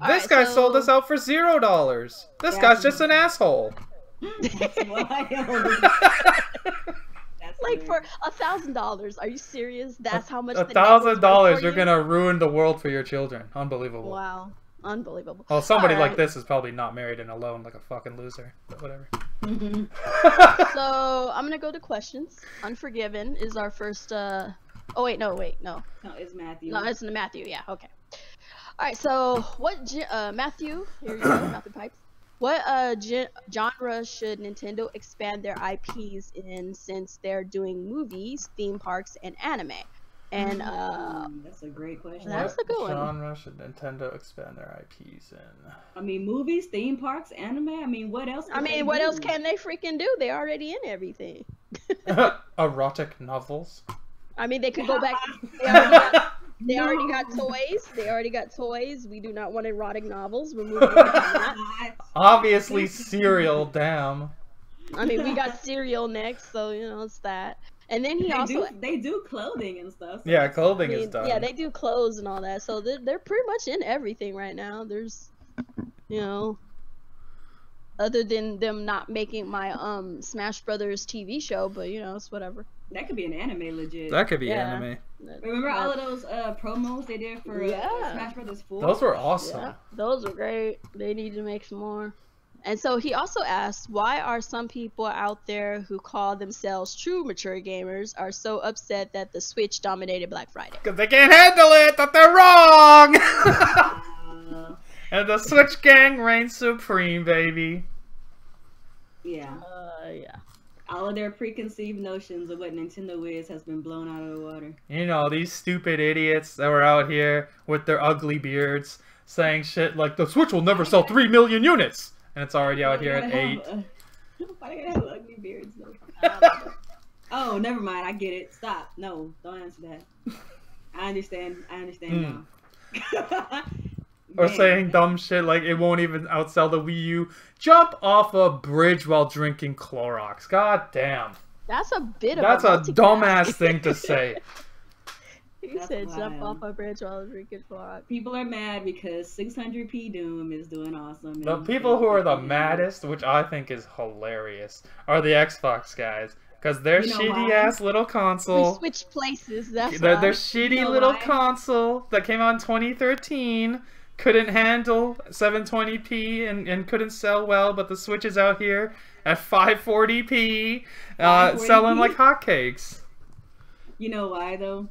This guy sold us out for $0. This guy's just an asshole. That's wild. That's like weird. for $1,000. Are you serious? That's how much. $1,000. You're gonna ruin the world for your children. Unbelievable. Wow. Unbelievable. Well, somebody like this is probably not married and alone, like a fucking loser. But whatever. So I'm gonna go to questions. Unforgiven is our first. Oh wait, no. No, it's Matthew. No, it's Matthew. Yeah. Okay. All right. So what? Matthew. Here you go. Matthew Pipes. What genre should Nintendo expand their IPs in since they're doing movies, theme parks, and anime? And that's a great question. That's a good one. What genre should Nintendo expand their IPs in? I mean, movies, theme parks, anime. I mean, what else? What else can they freaking do? They're already in everything. Erotic novels. I mean, they could go back. They already got toys. They already got toys. We do not want erotic novels. We're moving on from that. Obviously, cereal. Damn. I mean, we got cereal next, so you know it's that. And then they do clothing and stuff. So yeah, clothing is done. Yeah, they do clothes and all that. So they're pretty much in everything right now. There's, you know, other than them not making my Smash Brothers TV show, but you know, it's whatever. That could be an anime, legit. That could be anime. Remember all of those promos they did for Smash Brothers 4? Those were awesome. Yeah, those were great. They need to make some more. And so he also asked, why are some people out there who call themselves true mature gamers are so upset that the Switch dominated Black Friday? Because they can't handle it, that they're wrong! And the Switch gang reigns supreme, baby. Yeah. Yeah. All of their preconceived notions of what Nintendo is has been blown out of the water. You know, these stupid idiots that were out here with their ugly beards saying shit like, the Switch will never sell 3 million units! And it's already out here at 8. Why they gotta have ugly beards, though? Oh, never mind. I get it. Stop. No, don't answer that. I understand now. Or saying dumb shit like it won't even outsell the Wii U. Jump off a bridge while drinking Clorox. God damn. That's a bit of That's a dumbass thing to say. He said jump off a bridge while drinking Clorox. People are mad because 600p Doom is doing awesome. The people who are the maddest, which I think is hilarious, are the Xbox guys. Because their shitty-ass little console... We switched places, that's their why. shitty little console that came out in 2013... couldn't handle 720p and couldn't sell well, but the Switch is out here at 540p, selling like hotcakes. You know why, though?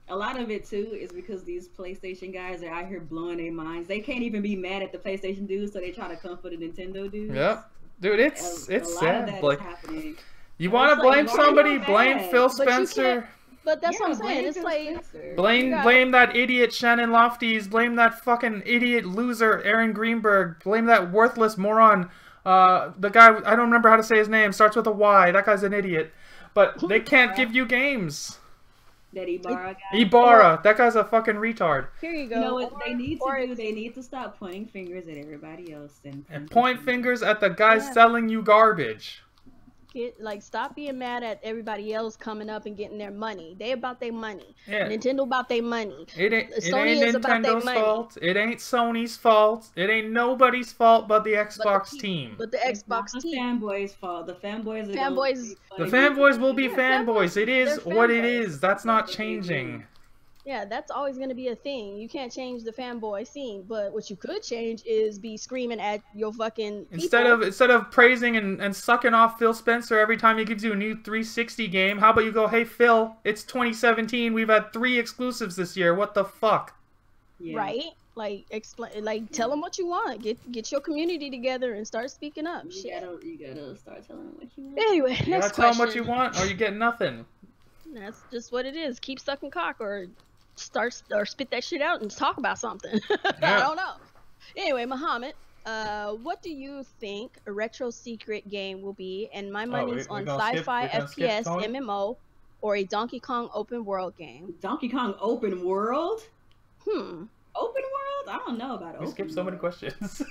A lot of it too is because these PlayStation guys are out here blowing their minds. They can't even be mad at the PlayStation dudes, so they try to come for the Nintendo dudes. Yep. Dude, it's a lot sad. of that Like, is happening. you want to blame somebody? Blame Phil But you can't- Spencer. But that's what I'm blame saying. It's Phil like Spencer. Blame that idiot Shannon Lofties. Blame that fucking idiot loser Aaron Greenberg. Blame that worthless moron. The guy, I don't remember how to say his name. Starts with a Y. That guy's an idiot. But they can't give you games. That Ibarra guy. Ibarra. That guy's a fucking retard. here you go. You know what they need to do? They need to stop pointing fingers at everybody else And point fingers at the guys selling you garbage. Stop being mad at everybody else coming up and getting their money. They about their money. Yeah. Nintendo about their money. It ain't Sony is about their Nintendo's money. fault. It ain't Sony's fault. It ain't nobody's fault but the Xbox team. But the Xbox the team. fanboys' fault. The fanboys. The fanboys will be fanboys. It is They're what it fanboys. is. That's not changing. Yeah, that's always going to be a thing. You can't change the fanboy scene, but what you could change is be screaming at your fucking people. Instead of praising and sucking off Phil Spencer every time he gives you a new 360 game, how about you go, hey Phil, it's 2017. We've had 3 exclusives this year. What the fuck? Yeah. Right? Like explain, like tell them what you want. Get your community together and start speaking up. You gotta start telling them what you want. Anyway, You next gotta tell them question. what you want, or you get nothing. That's just what it is. Keep sucking cock, or spit that shit out and talk about something. I don't know. Anyway, Muhammad, what do you think a retro secret game will be? And my money's on sci-fi FPS MMO or a Donkey Kong open world game. Donkey Kong open world? Open world? I don't know about open. We skipped so many questions.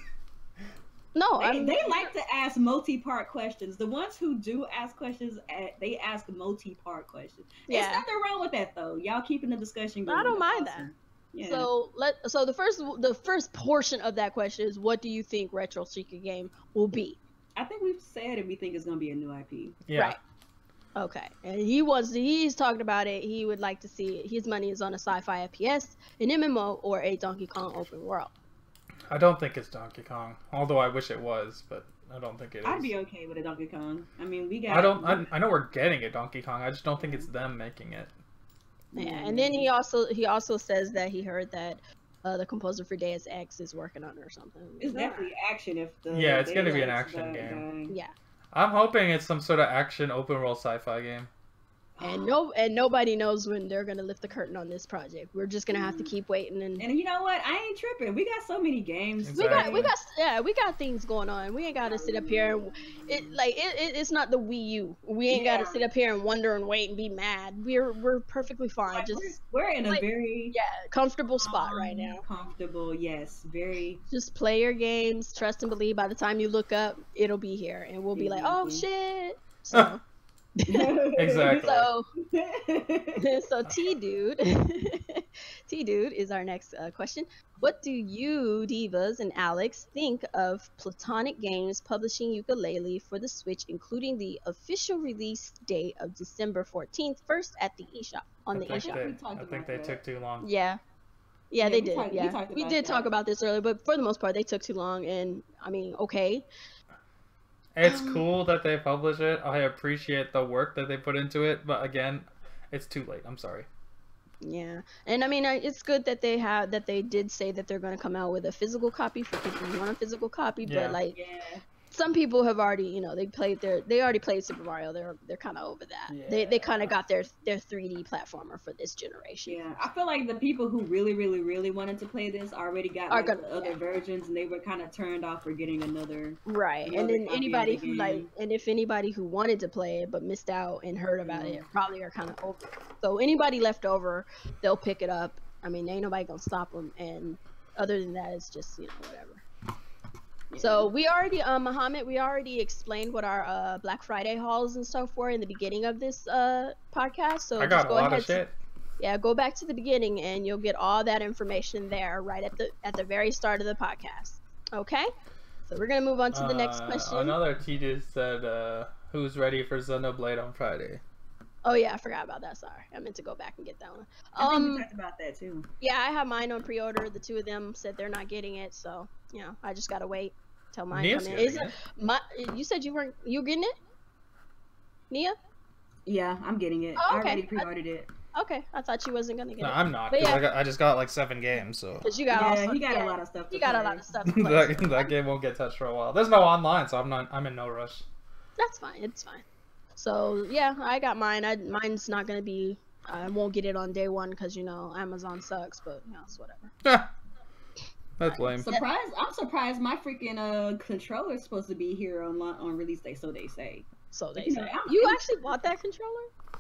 No, they like to ask multi-part questions. The ones who do ask questions, they ask multi-part questions. Yeah. There's nothing wrong with that though. Y'all keeping the discussion going. I don't mind that. Yeah. So the first portion of that question is, what do you think retro secret game will be? I think we've said it. We think it's gonna be a new IP. Yeah. Right. Okay. And he's talking about it. He would like to see it. His money is on a sci-fi FPS, an MMO, or a Donkey Kong open world. I don't think it's Donkey Kong, although I wish it was, but I don't think it is. I'd be okay with a Donkey Kong. I mean, we got. I know we're getting a Donkey Kong. I just don't think it's them making it. Yeah, and then he also says that he heard that the composer for Deus Ex is working on it or something. It's definitely action. Yeah, it's gonna be an action game. Yeah. I'm hoping it's some sort of action open world sci-fi game. And nobody knows when they're gonna lift the curtain on this project. We're just gonna have to keep waiting. And you know what? I ain't tripping. We got so many games. Exactly. we got things going on. We ain't gotta sit up here and it's not the Wii U. We ain't gotta sit up here and wonder and wait and be mad. We're perfectly fine. Like, just we're in a very comfortable spot right now. Comfortable, yes, very. Just play your games, trust and believe. By the time you look up, it'll be here, and we'll be like, oh shit. So. Exactly. So T-Dude is our next question. What do you, Divas and Alex, think of Platonic Games publishing Yooka-Laylee for the Switch, including the official release date of December 14th, first at the eShop, on the eShop? I think they took too long. Yeah, they did. We did that. talk about this earlier, but for the most part, they took too long, and I mean, okay. It's cool that they publish it. I appreciate the work that they put into it, but again, it's too late. I'm sorry. Yeah, and I mean, it's good that they did say that they're going to come out with a physical copy for people who want a physical copy. But like, some people have already, they already played Super Mario. They're kind of over that. Yeah. They kind of got their 3D platformer for this generation. Yeah, I feel like the people who really, really, really wanted to play this already got the other versions, and they were kind of turned off for getting another. Right, and then anybody who if anybody who wanted to play it but missed out and heard about it probably are kind of over. So anybody left over, they'll pick it up. I mean, ain't nobody gonna stop them. And other than that, it's just whatever. So we already, Muhammad, we already explained what our Black Friday hauls and stuff were in the beginning of this podcast. So I got just go a lot ahead. of shit. Go back to the beginning, and you'll get all that information there right at the very start of the podcast. Okay. So we're gonna move on to the next question. Another T said, "Who's ready for Xenoblade on Friday?" Oh yeah, I forgot about that. Sorry, I meant to go back and get that one. I think we talked about that too. Yeah, I have mine on pre-order. The two of them said they're not getting it, so I just gotta wait till mine comes in. You said you getting it, Nia? Yeah, I'm getting it. Oh, okay. I already pre-ordered it. Okay, I thought you wasn't gonna get No, it. I'm not. But Cause yeah. I just got like 7 games, so. Because you got he got a lot of stuff. You got a lot of stuff. To play. that game won't get touched for a while. There's no online, so I'm in no rush. That's fine. It's fine. So yeah, I got mine. Mine's not gonna be. I won't get it on day one because Amazon sucks. But it's whatever. That's lame. I'm surprised my freaking controller is supposed to be here on release day, so they say. So they say. You actually bought that controller?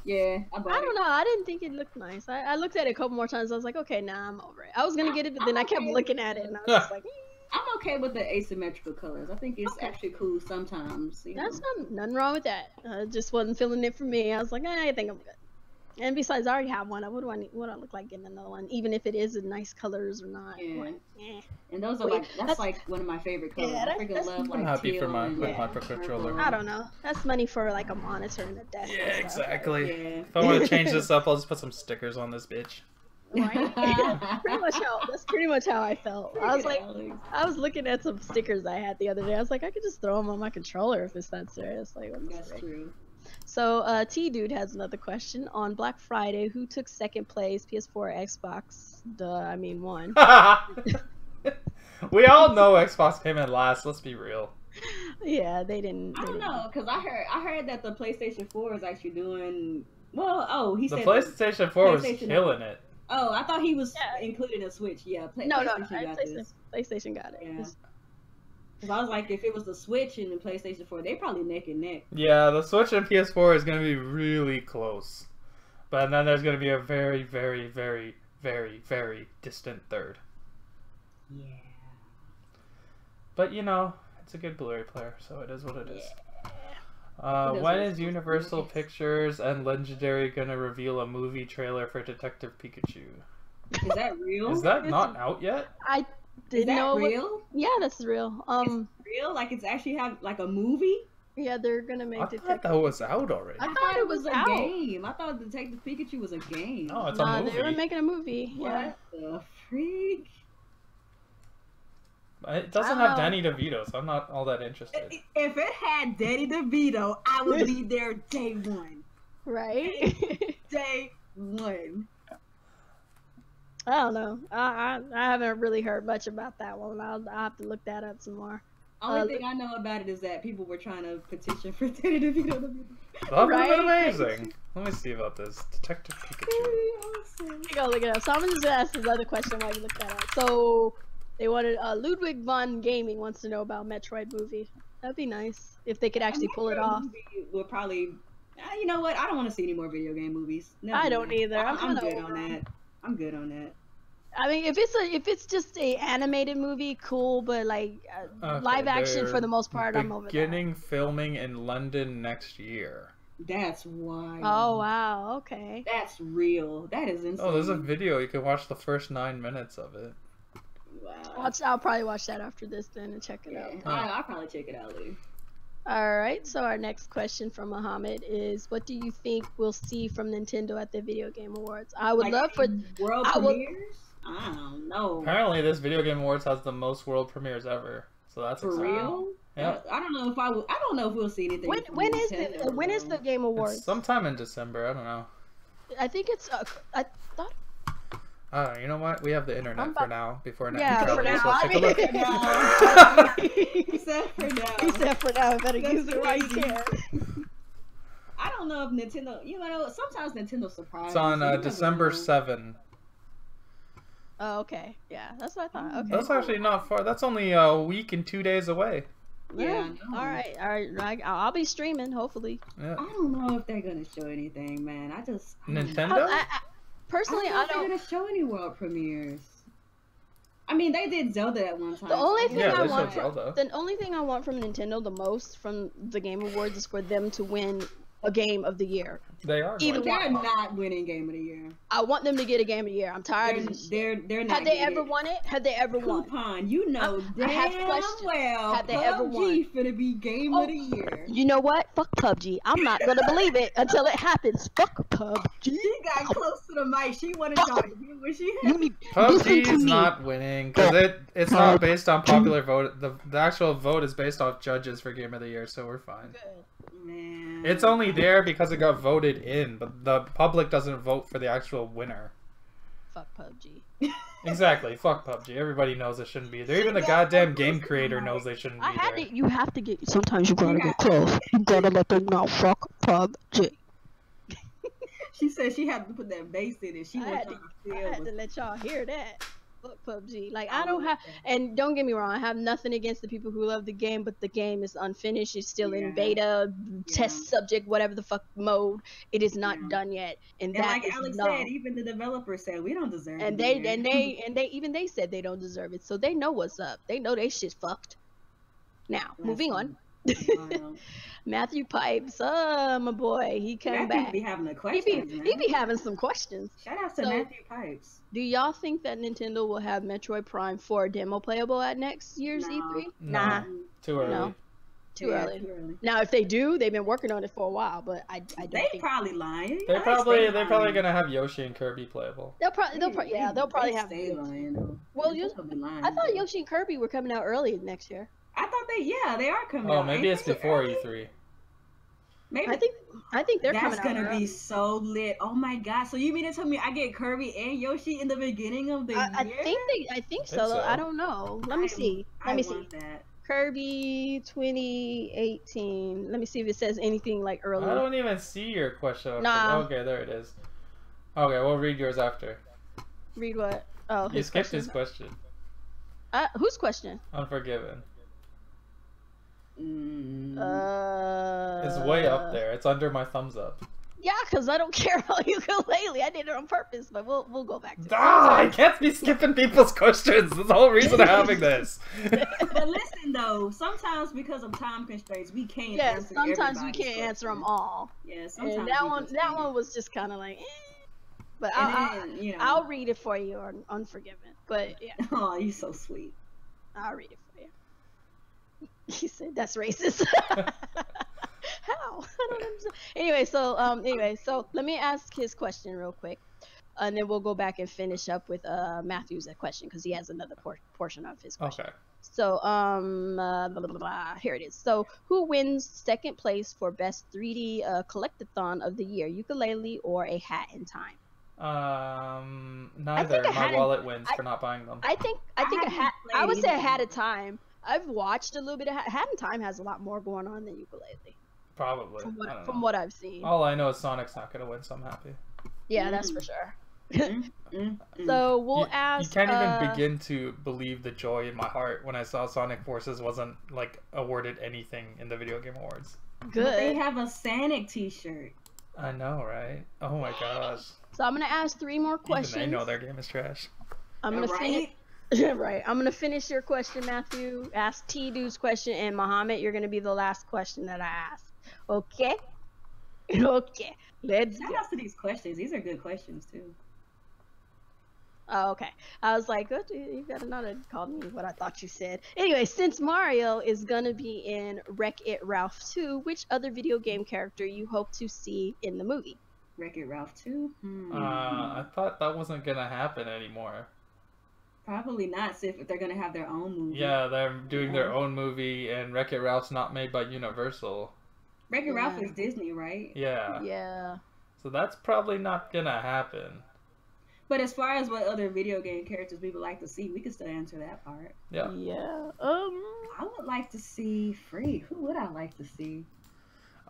Yeah, I bought it. I don't know. I didn't think it looked nice. I looked at it a couple more times. I was like, okay, nah, I'm over it. I was gonna get it, but then I kept looking at it, and I was just like, I'm okay with the asymmetrical colors. I think it's actually cool sometimes. That's nothing wrong with that. I just wasn't feeling it for me. I was like, I think I'm good. And besides, I already have one. What do I look like getting another one? Even if it is in nice colors or not. Yeah. Like, And those are that's like one of my favorite colors. Yeah, I freaking love like I'm happy teal for my and controller. I don't know. That's money for like a monitor and a desk. Yeah, exactly. Yeah. If I want to change this up, I'll just put some stickers on this bitch. Right? That's pretty much how I felt. I was like, I was looking at some stickers I had the other day. I was like, I could just throw them on my controller if it's that serious. Like, That's true. So, T-Dude has another question. On Black Friday, who took second place, PS4 or Xbox? I mean, one. We all know Xbox came in last, let's be real. Yeah, they didn't. I don't know, because I heard that the PlayStation 4 is actually doing... Well, he said... The PlayStation 4 was killing it. Oh, I thought he was including a Switch. Yeah, PlayStation got it. Yeah. Because I was like, if it was the Switch and the PlayStation 4, they probably neck and neck. Yeah, the Switch and PS4 is going to be really close. But then there's going to be a very, very, very, very, very distant third. Yeah. But, it's a good Blu-ray player, so it is what it is. When is Universal Pictures and Legendary going to reveal a movie trailer for Detective Pikachu? Is that real? Is that not out yet? I didn't know. Real? Yeah, that's real. It's real? Like it's actually have like a movie? Yeah, they're gonna make Detective. I thought that was out already. I thought it was a game. I thought Detective Pikachu was a game. No, it's a movie. They were making a movie. What the freak? It doesn't have Danny DeVito, so I'm not all that interested. If it had Danny DeVito, I would be there day one. Right? Day one. I don't know. I haven't really heard much about that one. I'll have to look that up some more. Only thing I know about it is that people were trying to petition for Danny DeVito to be. That would have been amazing. Let me see about this. Detective Pikachu. Awesome. Go look it up. So I'm just gonna ask this other question while you look that up. So they wanted Ludwig von Gaming wants to know about Metroid movie. That'd be nice if they could actually pull it off. Would probably. You know what? I don't want to see any more video game movies. I don't either. I'm good on that. I'm good on that. I mean, if it's just a animated movie, cool. But like live action for the most part, I'm over that. Beginning filming in London next year. That's wild. Oh wow, okay. That's real. That is insane. Oh, there's a video. You can watch the first 9 minutes of it. Wow. I'll probably watch that after this then and check it out. I'll probably check it out later. Alright, so our next question from Muhammad is, what do you think we'll see from Nintendo at the Video Game Awards? I would love for... World premieres? I don't know. Apparently this Video Game Awards has the most world premieres ever. So that's for exciting. real? Yeah. I don't know if I don't know if we'll see anything. When is the Game Awards? It's sometime in December, I don't know. I think it's I thought you know what? We have the internet for now. Before next for now. So take a look. He said for now. He said for now. I better use it while you can. I don't know if Nintendo. Sometimes Nintendo surprises. It's on December 7. Oh, okay. Yeah, that's what I thought. Okay. That's actually not far. That's only a week and 2 days away. Yeah. All right. I'll be streaming. Hopefully. Yeah. I don't know if they're gonna show anything, man. Nintendo. Personally, I don't think they're gonna show any world premieres. I mean, they did Zelda at one time. The only thing I want from Nintendo the most from the Game Awards is for them to win a Game of the Year. They are. They're not winning Game of the Year. I want them to get a Game of the Year. I'm tired of this. They're not. Have they ever won it? Have they ever won? Kuuppon, you know damn well. Have they ever won? PUBG finna be Game of the Year. You know what? Fuck PUBG. I'm not gonna believe it until it happens. Fuck PUBG. She got close to the mic. She wanted y'all to hear what she had. PUBG is not winning because it's not based on popular vote. The actual vote is based off judges for Game of the Year, so we're fine. Man. It's only there because it got voted in, but the public doesn't vote for the actual winner. Fuck PUBG. Exactly. Fuck PUBG. Everybody knows it shouldn't be there. Even the goddamn game creator knows they shouldn't be there. You have to get. Sometimes you gotta get close. You gotta let them know. Fuck PUBG. She said she had to put that bass in it. I had to let y'all hear that. Fuck PUBG. Like, I don't have, and don't get me wrong, I have nothing against the people who love the game, but the game is unfinished. It's still in beta, test subject, whatever the fuck mode. It is not done yet, and that like is Alex said, even the developers said we don't deserve it. And they said they don't deserve it, so they know what's up. They know they shit fucked. Now, moving on. Matthew Pipes, my boy, he came back. Be having a question. He be having some questions. Shout out to Matthew Pipes. Do y'all think that Nintendo will have Metroid Prime 4 demo playable at next year's E3? Nah. Too early. No. Too early. Now, if they do, they've been working on it for a while, but I don't think probably lying. They're probably gonna have Yoshi and Kirby playable. They'll probably have. Lying, well, I thought Yoshi and Kirby were coming out early next year. I thought they are coming out. Oh, maybe it's before E3. Maybe. I think they're coming out. That's gonna be so lit. Oh my god! So you mean to tell me I get Kirby and Yoshi in the beginning of the year? I think so. I don't know. Let me see. Let me see. That. Kirby 2018. Let me see if it says anything like early. I don't even see your question. Nah. Okay, there it is. Okay, we'll read yours after. Read what? Oh, you skipped his question. Whose question? Unforgiven. It's way up there. It's under my thumbs up. Yeah, because I don't care about ukulele. I did it on purpose, but we'll go back to it. I can't be skipping people's questions. That's the whole reason of having this. But listen, though, sometimes because of time constraints, we can't answer sometimes we can't answer them all. Yeah, sometimes. And that one was just kind of like, But I'll read it for you on Unforgiven. But yeah. Oh, you're so sweet. I'll read it for you. He said that's racist. How? I don't understand. Anyway, so let me ask his question real quick, and then we'll go back and finish up with Matthew's question because he has another portion of his question. Okay. So here it is. So who wins second place for best 3D collectathon of the year, ukulele or a Hat in Time? Neither. My wallet wins for not buying them. I think a hat. I would say a Hat in Time. I've watched a little bit of Hat in Time. Has a lot more going on than ukulele. Probably. From what I've seen. All I know is Sonic's not gonna win, so I'm happy. Yeah, that's for sure. So we'll ask. You can't even begin to believe the joy in my heart when I saw Sonic Forces wasn't like awarded anything in the Video Game Awards. Good. But they have a Sonic T-shirt. I know, right? Oh my gosh. So I'm gonna ask 3 more questions. Even they know their game is trash. I'm gonna finish. Right. I'm gonna finish your question, Matthew. Ask T-Dude's question, and Muhammad, you're gonna be the last question that I ask. Okay. Okay. Let's go. Shout out to these questions. These are good questions too. Oh, okay. I was like, you better not have called me what I thought you said. Anyway, since Mario is gonna be in Wreck-It Ralph 2, which other video game character you hope to see in the movie? Wreck-It Ralph 2? I thought that wasn't gonna happen anymore. Probably not, if they're gonna have their own movie. Yeah, they're doing their own movie, and Wreck-It Ralph's not made by Universal. Wreck-It Ralph is Disney, right? Yeah. Yeah. So that's probably not gonna happen. But as far as what other video game characters we would like to see, we can still answer that part. Yeah. Yeah. I would like to see Freak. Who would I like to see?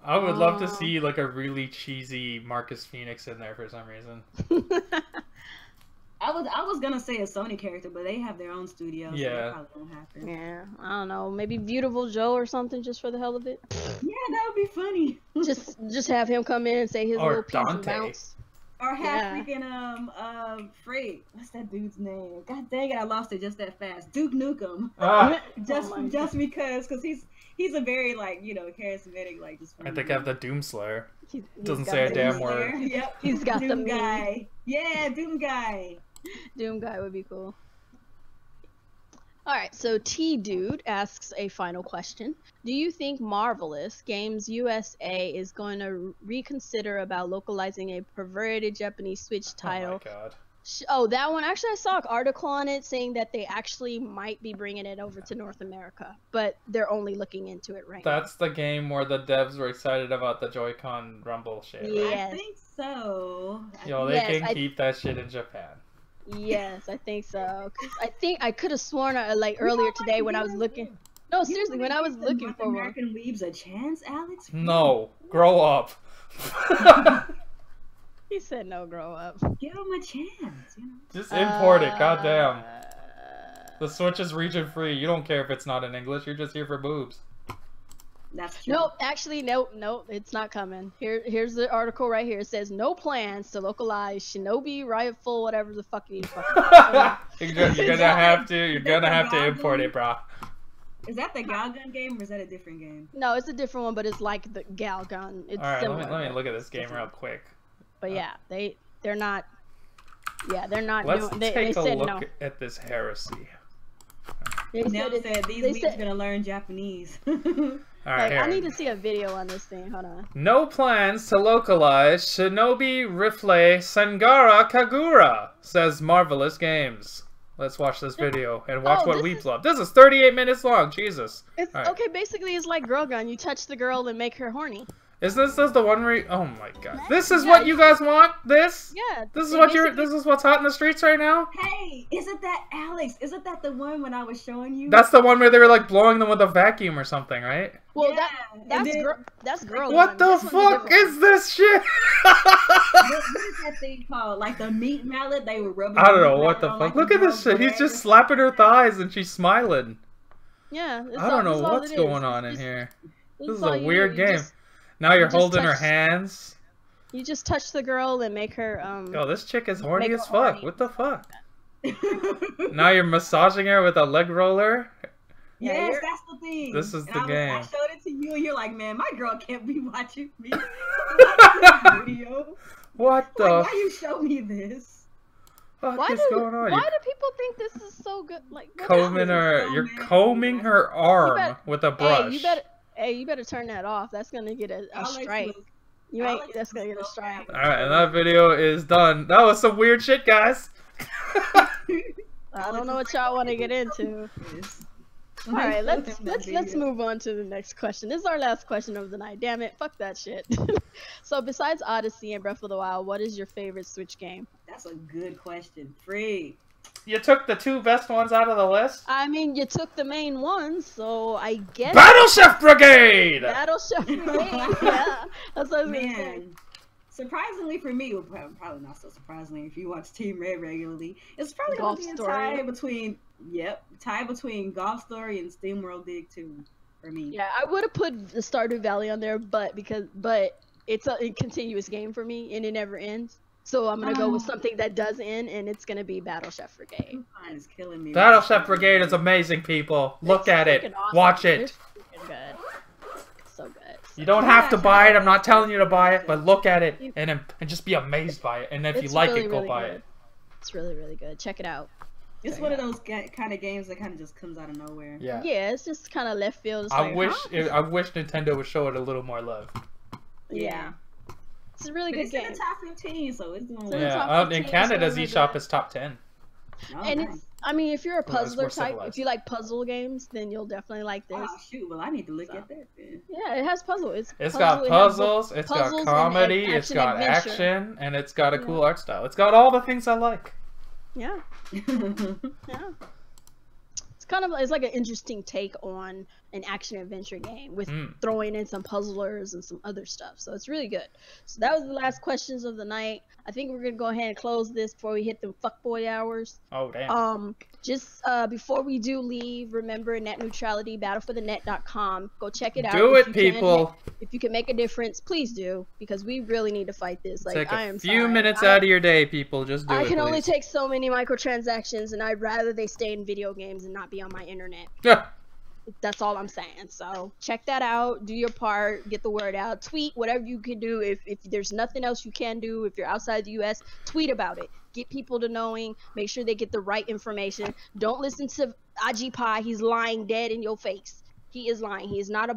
I would love to see like a really cheesy Marcus Phoenix in there for some reason. I was gonna say a Sony character, but they have their own studio, so that probably won't happen. Yeah, I don't know. Maybe Beautiful Joe or something, just for the hell of it. Yeah, that would be funny. just have him come in and say his little piece and bounce. Or have freaking Freak. What's that dude's name? God dang it, I lost it just that fast. Duke Nukem. Just because he's a very charismatic I think I have the Doom Slayer. Doesn't say a damn word. Yep. He's got Doom guy. Yeah, Doom guy. Doom guy would be cool. Alright, so T-Dude asks a final question. Do you think Marvelous Games USA is going to reconsider about localizing a perverted Japanese Switch title Oh, that one. Actually, I saw an article on it saying that they actually might be bringing it over to North America, but they're only looking into it right now. That's the game where the devs were excited about the Joy-Con rumble shit, right? Yes. I think so. Yo, they can keep that shit in Japan. Yes, I think so. 'Cause I think I could have sworn like earlier today when I was looking. No, seriously, when I was looking for one. American Weebs a chance, Alex? No, grow up. He said no, grow up. Give him a chance, you know. Just import it, goddamn. The Switch is region free. You don't care if it's not in English. You're just here for boobs. That's true. Nope, actually, nope, it's not coming. Here's the article right here. It says no plans to localize Shinobi Rifle, whatever the fuck you You're gonna have to import it, brah. Is that the Galgun game or is that a different game? No, it's a different one, but it's like the Galgun. It's All right, similar. let me look at this game real quick. But yeah, they're not. Yeah, they're not Let's doing. take They a said look no. at this heresy. They said these weeks gonna learn Japanese. All right, here. I need to see a video on this thing. Hold on. No plans to localize Shinobi Rifle Sangara Kagura, says Marvelous Games. Let's watch this video and watch what we love. This is 38 minutes long. Jesus. It's right. Okay. Basically, it's like Girl Gun. You touch the girl and make her horny. Isn't this the one where you, oh my god. This is what you guys want? This? Yeah. This is what's hot in the streets right now? Hey, isn't that Alex? Isn't that the one when I was showing you? That's the one where they were like blowing them with a vacuum or something, right? Well, yeah. that's Girl What Gun. the fuck is this shit? What is that thing called? Like the meat mallet they were rubbing. I don't know what the fuck. Look at this shit. He's just slapping her thighs and she's smiling. Yeah. I don't know what's going on in here. This is a weird game. Now you're holding her hands. You just touch the girl and make her Yo, this chick is horny as fuck. What the fuck? Now you're massaging her with a leg roller. Yes, that's the thing. This is the game. I showed it to you, and you're like, "Man, my girl can't be watching me." Video. What the? Like, why you show me this? What is going on? Why do people think this is so good? Like combing her, you're combing her arm with a brush. Hey, you better turn that off. That's gonna get a strike. That's gonna get a strike. All right, and that video is done. That was some weird shit, guys. I don't know what y'all want to get into. All right, let's move on to the next question. This is our last question of the night. Damn it, fuck that shit. So besides Odyssey and Breath of the Wild, what is your favorite Switch game? That's a good question. Free. You took the two best ones out of the list? I mean, you took the main ones, so I guess... Battle Chef Brigade! Battle Chef Brigade, yeah. That's what I was going to say. Surprisingly for me, well, probably not so surprisingly if you watch Team Red regularly, it's probably going to be a tie between, Golf Story and SteamWorld Dig 2 for me. Yeah, I would have put the Stardew Valley on there, but it's a continuous game for me, and it never ends. So I'm gonna go with something that does end, and it's gonna be Battle Chef Brigade. It's killing me. Battle Chef Brigade is amazing, people. Look at it. Awesome. Watch it. It's freaking good. So good. You don't have to buy it. I'm not telling you to buy it, but look at it and just be amazed by it. And if you like it, go buy it. It's really, really good. Check it out. It's one of those kind of games that kind of just comes out of nowhere. Yeah. Yeah, it's just kind of left field. I wish Nintendo would show it a little more love. Yeah. It's a really good game. It's in the top 15, so it's doing well. Yeah, in Canada's eShop is top 10. And it's, I mean, if you're a puzzler type, if you like puzzle games, then you'll definitely like this. Oh shoot! Well, I need to look at that then. Yeah, it has puzzle. It's got puzzles. It's got comedy. It's got action, and it's got a cool art style. It's got all the things I like. Yeah. Yeah. It's like an interesting take on an action adventure game with throwing in some puzzlers and some other stuff. So it's really good. So that was the last questions of the night. I think we're gonna go ahead and close this before we hit them fuckboy hours. Oh damn. Just before we do leave, remember net neutrality, battleforthenet.com. Go check it out. Do it, people. If you can make a difference, please do, because we really need to fight this. Like, take I am a few minutes out of your day, people. Just do it. I can please. only take so many microtransactions, and I'd rather they stay in video games and not be on my internet. Yeah. That's all I'm saying. So check that out. Do your part. Get the word out. Tweet whatever you can do. If there's nothing else you can do, if you're outside the U.S., tweet about it. Get people to knowing. Make sure they get the right information. Don't listen to Aji Pai. He's lying dead in your face. He is lying. He's not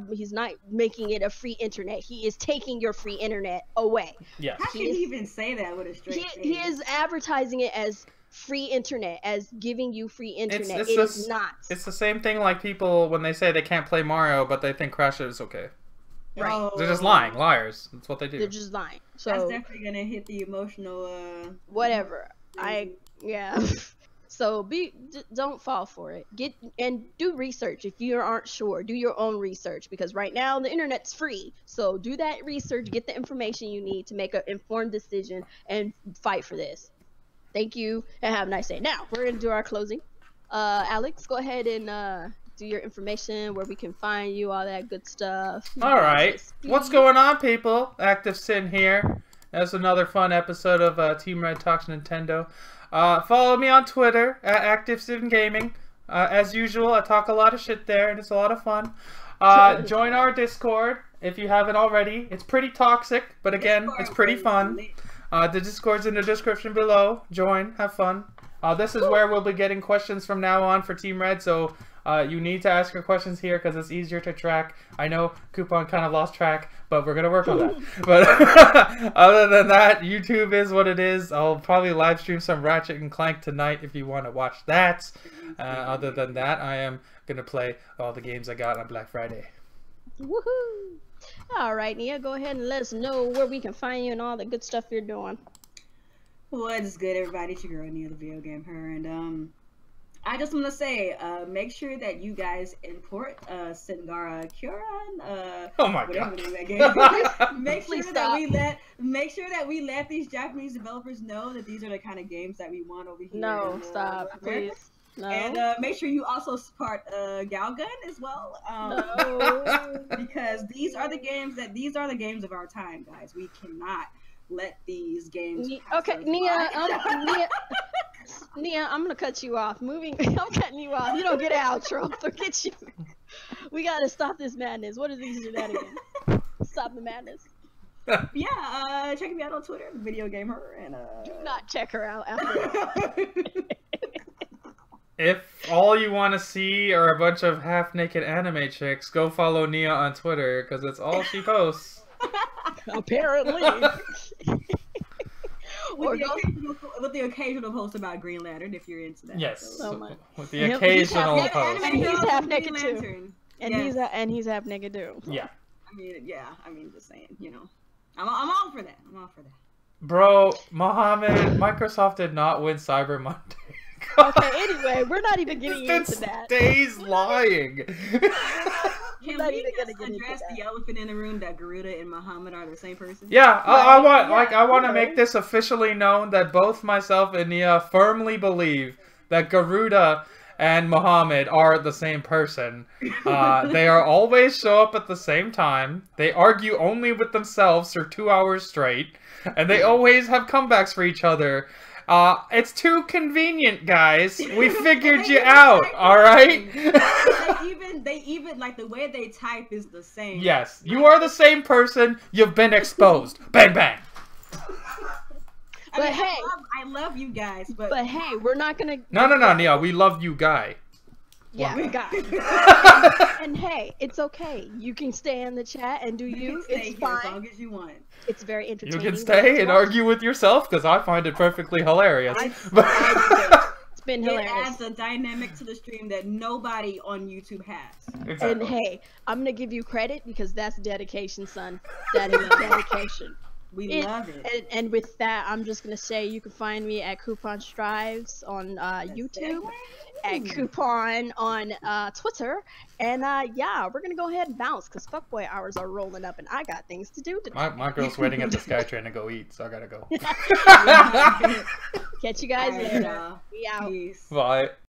making it a free internet. He is taking your free internet away. Yes. How can he even say that with a straight face? He is advertising it as free internet, as giving you free internet. It is not. It's the same thing like people when they say they can't play Mario, but they think Crash is okay. Right. Oh. They're just lying. Liars. That's what they do. They're just lying. So that's definitely gonna hit the emotional. Whatever. Yeah. So don't fall for it. Do research if you aren't sure. Do your own research, because right now the internet's free. So do that research, get the information you need to make an informed decision and fight for this. Thank you and have a nice day. Now we're gonna do our closing. Alex, go ahead and do your information, where we can find you, all that good stuff. All right. What's going on, people? Active Sin here. That's another fun episode of Team Red Talks Nintendo. Follow me on Twitter at Active Sin Gaming. As usual, I talk a lot of shit there, and it's a lot of fun. Join our Discord if you haven't already. It's pretty toxic, but again, it's pretty fun. The Discord's in the description below. Join, have fun. This is where we'll be getting questions from now on for Team Red, so you need to ask your questions here because it's easier to track. I know Kuuppon kind of lost track, but we're going to work on that. But other than that, YouTube is what it is. I'll probably live stream some Ratchet and Clank tonight if you want to watch that. Other than that, I am going to play all the games I got on Black Friday. Woohoo! All right, Nia, go ahead and let us know where we can find you and all the good stuff you're doing. What's good, everybody? It's your girl, Nia, TheVideoGamHer, and I just want to say, make sure that you guys import Singara Kyoran, oh my whatever god. name that game. Make sure that we let these Japanese developers know that these are the kind of games that we want over here. No, stop, please. No. And make sure you also support Galgun as well. No. Because these are the games of our time, guys. We cannot let these games. Okay, Nia, Nia, I'm gonna cut you off. I'm cutting you off. You don't get an outro. Forget you. We gotta stop this madness. What are these shenanigans? Stop the madness. Yeah, check me out on Twitter, TheVideoGamHer, and do not check her out after. If all you want to see are a bunch of half-naked anime chicks, go follow Nia on Twitter, because it's all she posts. Apparently. With the occasional post about Green Lantern, if you're into that. Yes, so with the occasional post. And he's half naked too. And yes. he's half naked too. Yeah. I mean, just saying, you know, I'm all for that. I'm all for that. Bro, Mohammed, Microsoft did not win Cyber Monday. Okay, anyway, we're not even getting into that. Stays lying. Can we just address the elephant in the room that Garuda and Muhammad are the same person? Yeah, I want to make this officially known that both myself and Nia firmly believe that Garuda and Muhammad are the same person. They are always show up at the same time. They argue only with themselves for 2 hours straight, and they always have comebacks for each other. It's too convenient, guys. We figured you out, alright? They even, like, the way they type is the same. Yes, you are the same person. You've been exposed. Bang, bang. I love you guys, but hey, we're not gonna... No, Nia, we love you, guy. Yeah, we got it. And hey, it's okay. You can stay in the chat and do you. It's fine. As long as you want. It's very entertaining. You can stay and argue with yourself, because I find it perfectly hilarious. It's been hilarious. It adds a dynamic to the stream that nobody on YouTube has. Exactly. And hey, I'm gonna give you credit because that's dedication, son. That is dedication. We love it. And with that, I'm just gonna say you can find me at Kuuppon Stives on YouTube, at Kuuppon on Twitter, and yeah, we're gonna go ahead and bounce because fuckboy hours are rolling up, and I got things to do today. My girl's waiting at the SkyTrain to go eat, so I gotta go. Catch you guys later. We out. Peace. Bye.